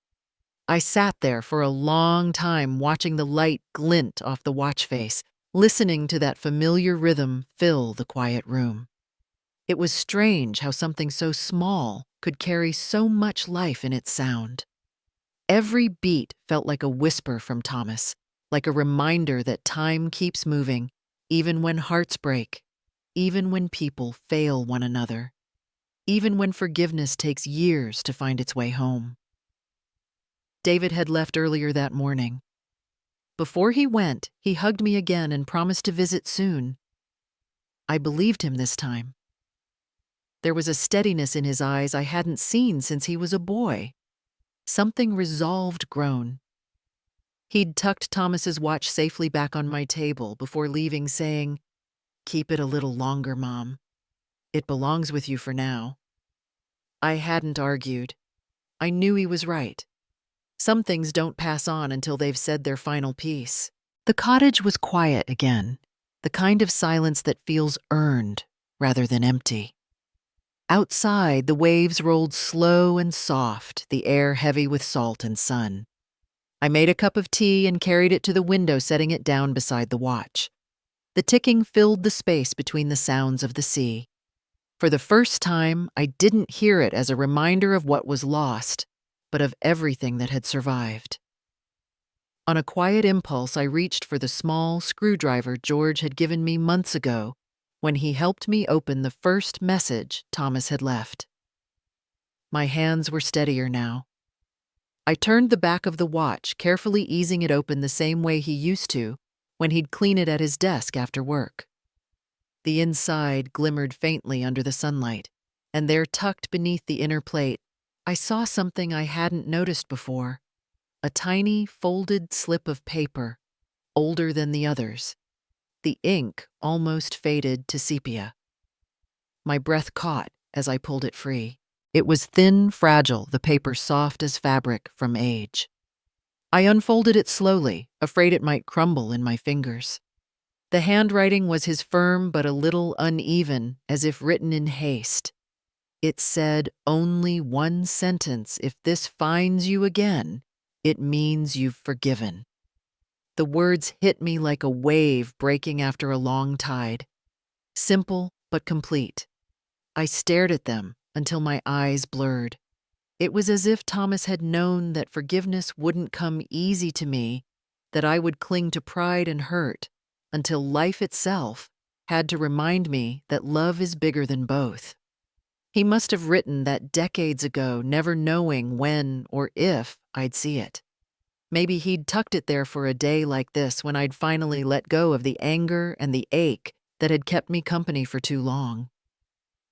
Speaker 1: I sat there for a long time watching the light glint off the watch face, listening to that familiar rhythm fill the quiet room. It was strange how something so small could carry so much life in its sound. Every beat felt like a whisper from Thomas, like a reminder that time keeps moving, even when hearts break, even when people fail one another, even when forgiveness takes years to find its way home. David had left earlier that morning. Before he went, he hugged me again and promised to visit soon. I believed him this time. There was a steadiness in his eyes I hadn't seen since he was a boy. Something resolved grown. He'd tucked Thomas's watch safely back on my table before leaving, saying, "Keep it a little longer, Mom. It belongs with you for now." I hadn't argued. I knew he was right. Some things don't pass on until they've said their final piece. The cottage was quiet again, the kind of silence that feels earned rather than empty. Outside, the waves rolled slow and soft, the air heavy with salt and sun. I made a cup of tea and carried it to the window, setting it down beside the watch. The ticking filled the space between the sounds of the sea. For the first time, I didn't hear it as a reminder of what was lost, but of everything that had survived. On a quiet impulse, I reached for the small screwdriver George had given me months ago when he helped me open the first message Thomas had left. My hands were steadier now. I turned the back of the watch, carefully easing it open the same way he used to when he'd clean it at his desk after work. The inside glimmered faintly under the sunlight, and there, tucked beneath the inner plate, I saw something I hadn't noticed before. A tiny, folded slip of paper, older than the others. The ink almost faded to sepia. My breath caught as I pulled it free. It was thin, fragile, the paper soft as fabric from age. I unfolded it slowly, afraid it might crumble in my fingers. The handwriting was his firm but a little uneven, as if written in haste. It said only one sentence: "If this finds you again, it means you've forgiven." The words hit me like a wave breaking after a long tide. Simple but complete. I stared at them until my eyes blurred. It was as if Thomas had known that forgiveness wouldn't come easy to me, that I would cling to pride and hurt, until life itself had to remind me that love is bigger than both. He must have written that decades ago, never knowing when or if I'd see it. Maybe he'd tucked it there for a day like this, when I'd finally let go of the anger and the ache that had kept me company for too long.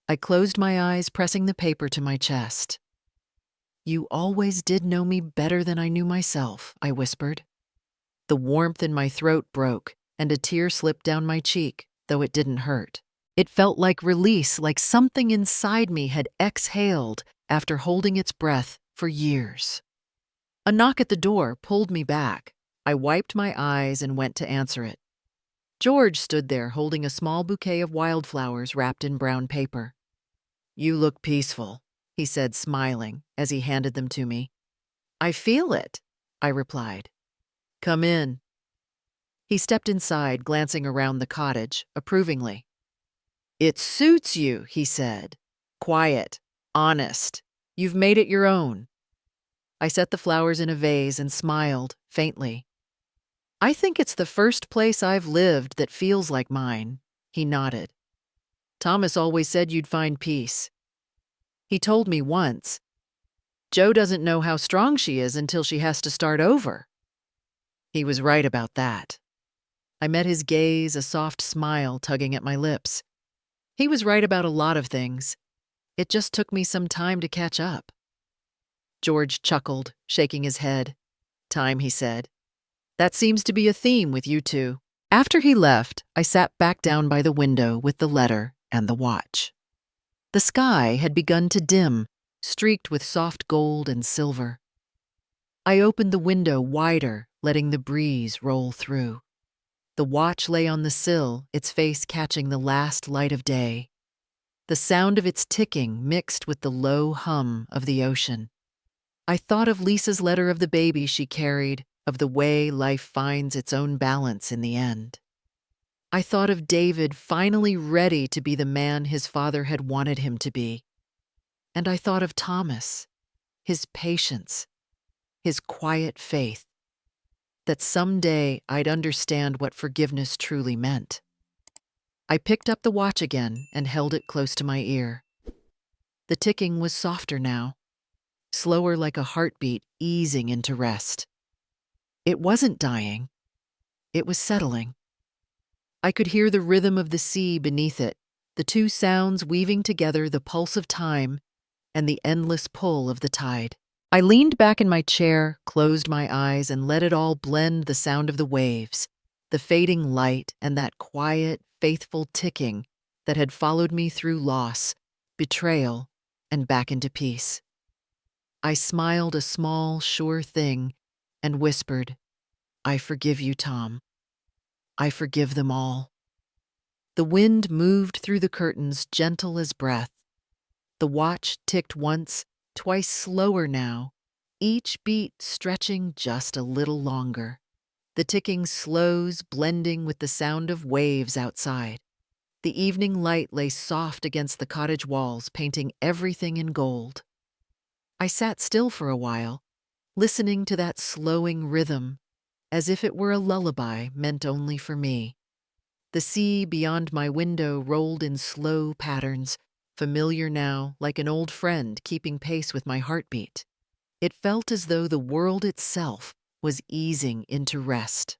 Speaker 1: I closed my eyes, pressing the paper to my chest. "You always did know me better than I knew myself," I whispered. The warmth in my throat broke, and a tear slipped down my cheek, though it didn't hurt. It felt like release, like something inside me had exhaled after holding its breath for years. A knock at the door pulled me back. I wiped my eyes and went to answer it. George stood there holding a small bouquet of wildflowers wrapped in brown paper. "You look peaceful," he said, smiling, as he handed them to me. "I feel it," I replied. "Come in." He stepped inside, glancing around the cottage approvingly. "It suits you," he said. "Quiet, honest. You've made it your own." I set the flowers in a vase and smiled faintly. "I think it's the first place I've lived that feels like mine." He nodded. "Thomas always said you'd find peace. He told me once, 'Joe doesn't know how strong she is until she has to start over.' He was right about that." I met his gaze, a soft smile tugging at my lips. He was right about a lot of things. It just took me some time to catch up. George chuckled, shaking his head. "Time," he said. "That seems to be a theme with you two." After he left, I sat back down by the window with the letter and the watch. The sky had begun to dim, streaked with soft gold and silver. I opened the window wider, letting the breeze roll through. The watch lay on the sill, its face catching the last light of day. The sound of its ticking mixed with the low hum of the ocean. I thought of Lisa's letter of the baby she carried, of the way life finds its own balance in the end. I thought of David finally ready to be the man his father had wanted him to be. And I thought of Thomas, his patience, his quiet faith, that someday I'd understand what forgiveness truly meant. I picked up the watch again and held it close to my ear. The ticking was softer now, slower like a heartbeat easing into rest. It wasn't dying, it was settling. I could hear the rhythm of the sea beneath it, the two sounds weaving together the pulse of time and the endless pull of the tide. I leaned back in my chair, closed my eyes, and let it all blend: the sound of the waves, the fading light, and that quiet, faithful ticking that had followed me through loss, betrayal, and back into peace. I smiled, a small, sure thing, and whispered, "I forgive you, Tom. I forgive them all." The wind moved through the curtains, gentle as breath. The watch ticked once, twice slower now, each beat stretching just a little longer. The ticking slows blending with the sound of waves outside. The evening light lay soft against the cottage walls, painting everything in gold. I sat still for a while, listening to that slowing rhythm, as if it were a lullaby meant only for me. The sea beyond my window rolled in slow patterns, familiar now, like an old friend keeping pace with my heartbeat. It felt as though the world itself was easing into rest.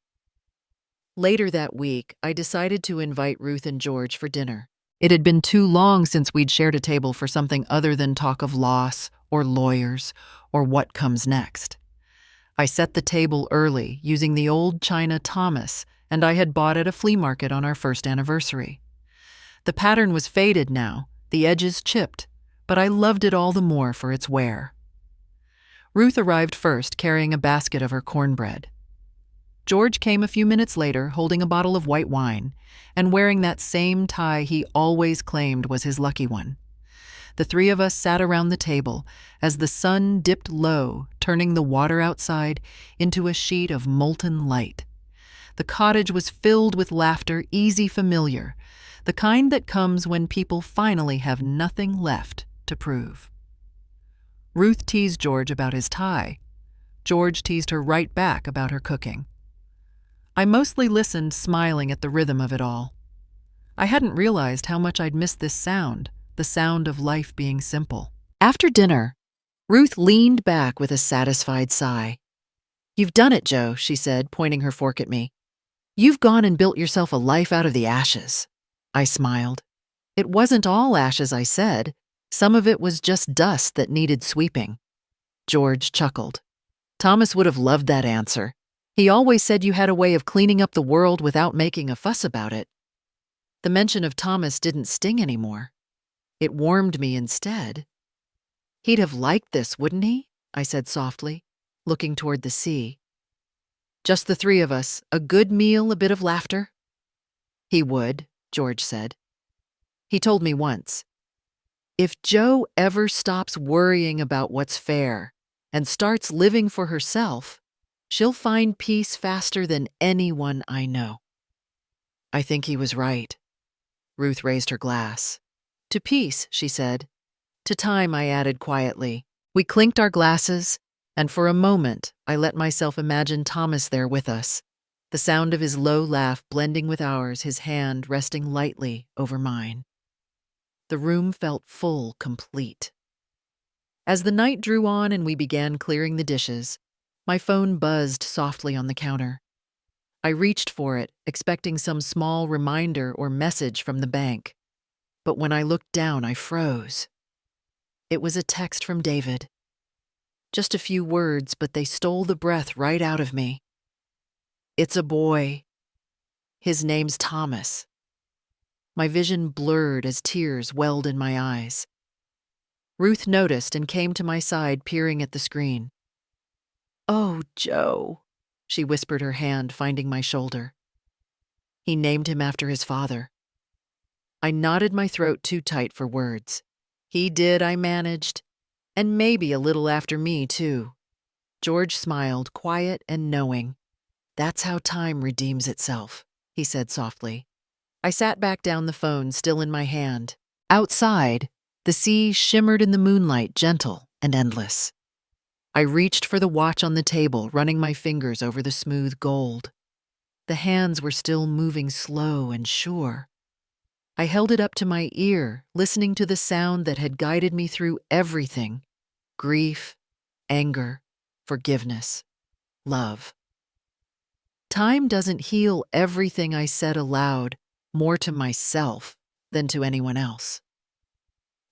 Speaker 1: Later that week, I decided to invite Ruth and George for dinner. It had been too long since we'd shared a table for something other than talk of loss, or lawyers, or what comes next. I set the table early, using the old china Thomas and I had bought at a flea market on our first anniversary. The pattern was faded now, the edges chipped, but I loved it all the more for its wear. Ruth arrived first, carrying a basket of her cornbread. George came a few minutes later, holding a bottle of white wine and wearing that same tie he always claimed was his lucky one. The three of us sat around the table as the sun dipped low, turning the water outside into a sheet of molten light. The cottage was filled with laughter, easy, familiar, the kind that comes when people finally have nothing left to prove. Ruth teased George about his tie. George teased her right back about her cooking. I mostly listened, smiling at the rhythm of it all. I hadn't realized how much I'd missed this sound, the sound of life being simple. After dinner, Ruth leaned back with a satisfied sigh. "You've done it, Joe," she said, pointing her fork at me. "You've gone and built yourself a life out of the ashes." I smiled. "It wasn't all ashes," I said. "Some of it was just dust that needed sweeping." George chuckled. Thomas would have loved that answer. He always said you had a way of cleaning up the world without making a fuss about it. The mention of Thomas didn't sting anymore. It warmed me instead. "He'd have liked this, wouldn't he?" I said softly, looking toward the sea. "Just the three of us, a good meal, a bit of laughter?" "He would," George said. He told me once, "If Joe ever stops worrying about what's fair and starts living for herself, she'll find peace faster than anyone I know." I think he was right. Ruth raised her glass. "To peace," she said. "To time," I added quietly. We clinked our glasses, and for a moment I let myself imagine Thomas there with us, the sound of his low laugh blending with ours, his hand resting lightly over mine. The room felt full, complete. As the night drew on and we began clearing the dishes, my phone buzzed softly on the counter. I reached for it, expecting some small reminder or message from the bank. But when I looked down, I froze. It was a text from David. Just a few words, but they stole the breath right out of me. "It's a boy. His name's Thomas." My vision blurred as tears welled in my eyes. Ruth noticed and came to my side, peering at the screen. "Oh, Joe," she whispered, her hand finding my shoulder. He named him after his father. I knotted my throat too tight for words. He did, I managed. And maybe a little after me, too. George smiled, quiet and knowing. That's how time redeems itself, he said softly. I sat back down the phone, still in my hand. Outside, the sea shimmered in the moonlight, gentle and endless. I reached for the watch on the table, running my fingers over the smooth gold. The hands were still moving slow and sure. I held it up to my ear, listening to the sound that had guided me through everything: grief, anger, forgiveness, love. Time doesn't heal everything, I said aloud, more to myself than to anyone else.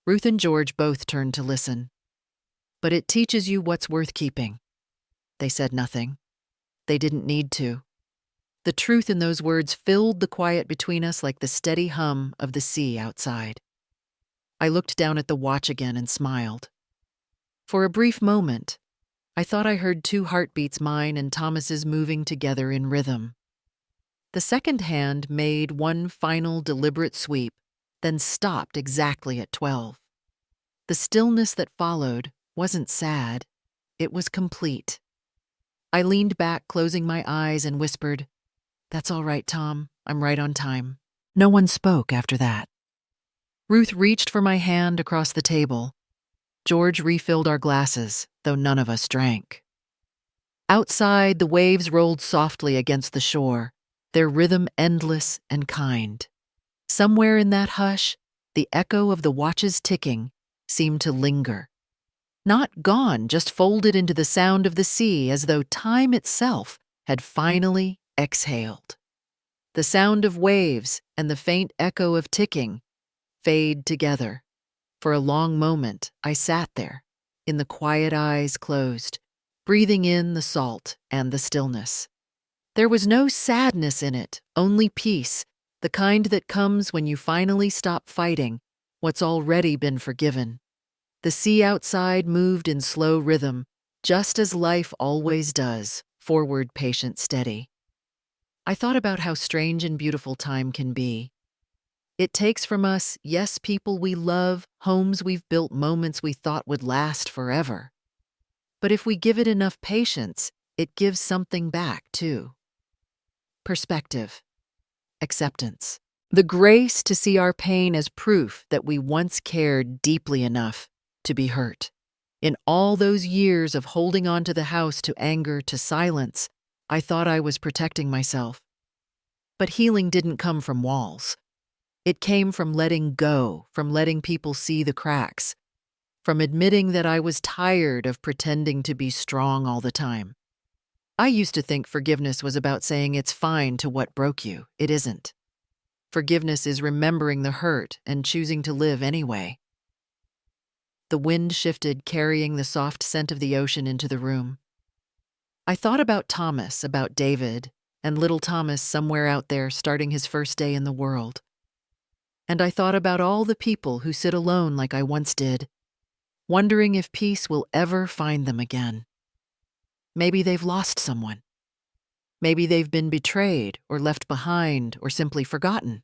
Speaker 1: Ruth and George both turned to listen. But it teaches you what's worth keeping. They said nothing. They didn't need to. The truth in those words filled the quiet between us like the steady hum of the sea outside. I looked down at the watch again and smiled. For a brief moment, I thought I heard two heartbeats, mine and Thomas's, moving together in rhythm. The second hand made one final deliberate sweep, then stopped exactly at 12. The stillness that followed wasn't sad, it was complete. I leaned back, closing my eyes, and whispered, "That's all right, Tom. I'm right on time." No one spoke after that. Ruth reached for my hand across the table. George refilled our glasses, though none of us drank. Outside, the waves rolled softly against the shore, their rhythm endless and kind. Somewhere in that hush, the echo of the watch's ticking seemed to linger. Not gone, just folded into the sound of the sea, as though time itself had finally exhaled. The sound of waves and the faint echo of ticking fade together. For a long moment, I sat there, in the quiet, eyes closed, breathing in the salt and the stillness. There was no sadness in it, only peace, the kind that comes when you finally stop fighting what's already been forgiven. The sea outside moved in slow rhythm, just as life always does, forward, patient, steady. I thought about how strange and beautiful time can be. It takes from us, yes, people we love, homes we've built, moments we thought would last forever. But if we give it enough patience, it gives something back, too. Perspective. Acceptance. The grace to see our pain as proof that we once cared deeply enough to be hurt. In all those years of holding on to the house, to anger, to silence, I thought I was protecting myself. But healing didn't come from walls. It came from letting go, from letting people see the cracks, from admitting that I was tired of pretending to be strong all the time. I used to think forgiveness was about saying it's fine to what broke you. It isn't. Forgiveness is remembering the hurt and choosing to live anyway. The wind shifted, carrying the soft scent of the ocean into the room. I thought about Thomas, about David, and little Thomas somewhere out there starting his first day in the world. And I thought about all the people who sit alone like I once did, wondering if peace will ever find them again. Maybe they've lost someone. Maybe they've been betrayed or left behind or simply forgotten.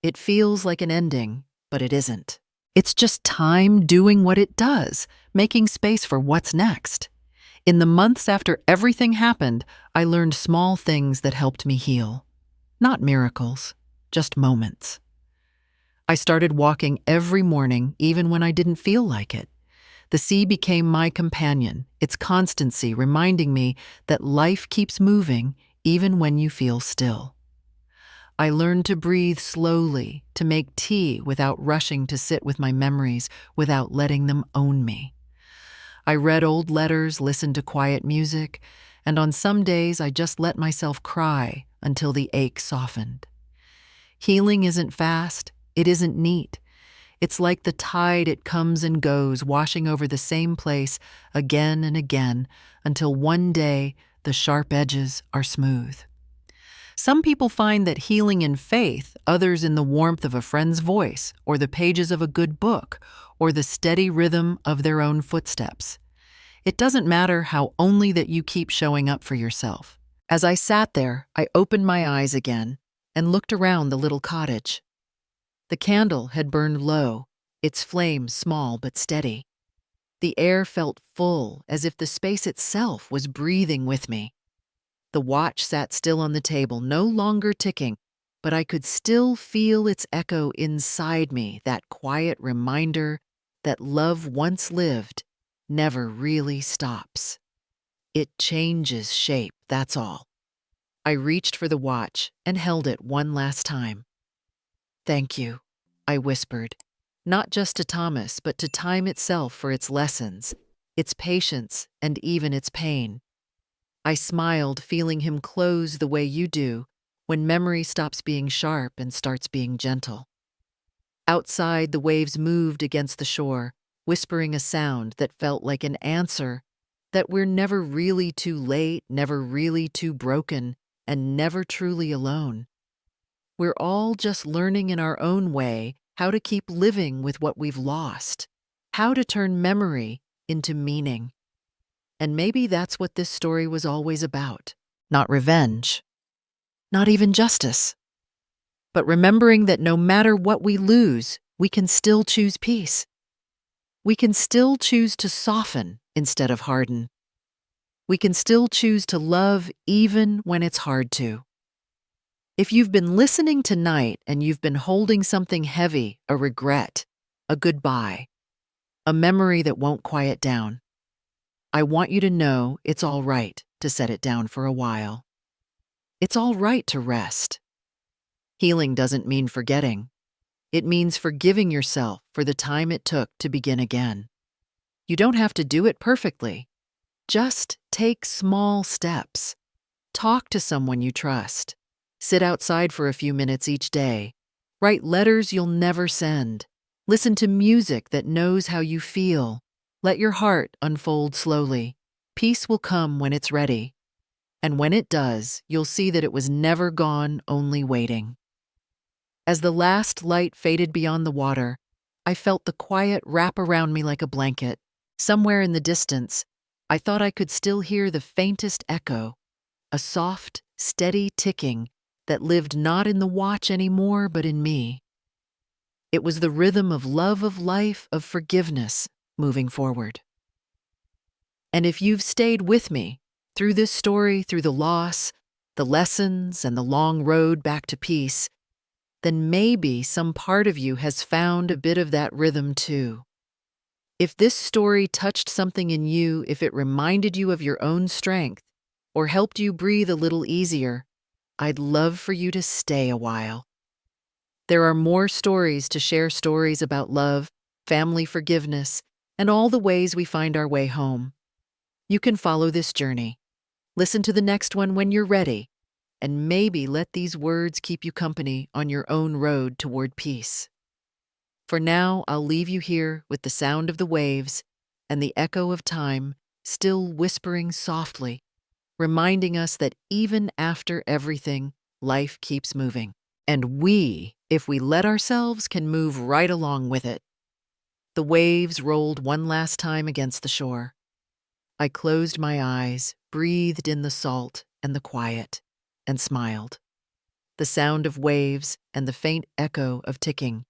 Speaker 1: It feels like an ending, but it isn't. It's just time doing what it does, making space for what's next. In the months after everything happened, I learned small things that helped me heal. Not miracles, just moments. I started walking every morning, even when I didn't feel like it. The sea became my companion, its constancy reminding me that life keeps moving even when you feel still. I learned to breathe slowly, to make tea without rushing to sit with my memories, without letting them own me. I read old letters, listened to quiet music, and on some days I just let myself cry until the ache softened. Healing isn't fast, it isn't neat. It's like the tide, it comes and goes, washing over the same place again and again, until one day the sharp edges are smooth. Some people find that healing in faith, others in the warmth of a friend's voice, or the pages of a good book, or the steady rhythm of their own footsteps. It doesn't matter how, only that you keep showing up for yourself. As I sat there, I opened my eyes again, and looked around the little cottage. The candle had burned low, its flame small but steady. The air felt full, as if the space itself was breathing with me. The watch sat still on the table, no longer ticking, but I could still feel its echo inside me, that quiet reminder that love once lived never really stops. It changes shape, that's all. I reached for the watch and held it one last time. "Thank you," I whispered, not just to Thomas, but to time itself for its lessons, its patience, and even its pain. I smiled, feeling him close the way you do when memory stops being sharp and starts being gentle. Outside, the waves moved against the shore, whispering a sound that felt like an answer that we're never really too late, never really too broken, and never truly alone. We're all just learning in our own way how to keep living with what we've lost, how to turn memory into meaning. And maybe that's what this story was always about. Not revenge, not even justice, but remembering that no matter what we lose, we can still choose peace. We can still choose to soften instead of harden. We can still choose to love even when it's hard to. If you've been listening tonight and you've been holding something heavy, a regret, a goodbye, a memory that won't quiet down, I want you to know it's all right to set it down for a while. It's all right to rest. Healing doesn't mean forgetting. It means forgiving yourself for the time it took to begin again. You don't have to do it perfectly. Just take small steps. Talk to someone you trust. Sit outside for a few minutes each day. Write letters you'll never send. Listen to music that knows how you feel. Let your heart unfold slowly. Peace will come when it's ready. And when it does, you'll see that it was never gone, only waiting. As the last light faded beyond the water, I felt the quiet wrap around me like a blanket. Somewhere in the distance, I thought I could still hear the faintest echo, a soft, steady ticking that lived not in the watch anymore, but in me. It was the rhythm of love, of life, of forgiveness moving forward. And if you've stayed with me through this story, through the loss, the lessons, and the long road back to peace, then maybe some part of you has found a bit of that rhythm too. If this story touched something in you, if it reminded you of your own strength, or helped you breathe a little easier, I'd love for you to stay a while. There are more stories to share, stories about love, family forgiveness, and all the ways we find our way home. You can follow this journey. Listen to the next one when you're ready, and maybe let these words keep you company on your own road toward peace. For now, I'll leave you here with the sound of the waves and the echo of time still whispering softly, reminding us that even after everything, life keeps moving. And we, if we let ourselves, can move right along with it. The waves rolled one last time against the shore. I closed my eyes, breathed in the salt and the quiet, and smiled. The sound of waves and the faint echo of ticking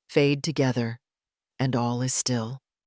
Speaker 1: fade together, and all is still.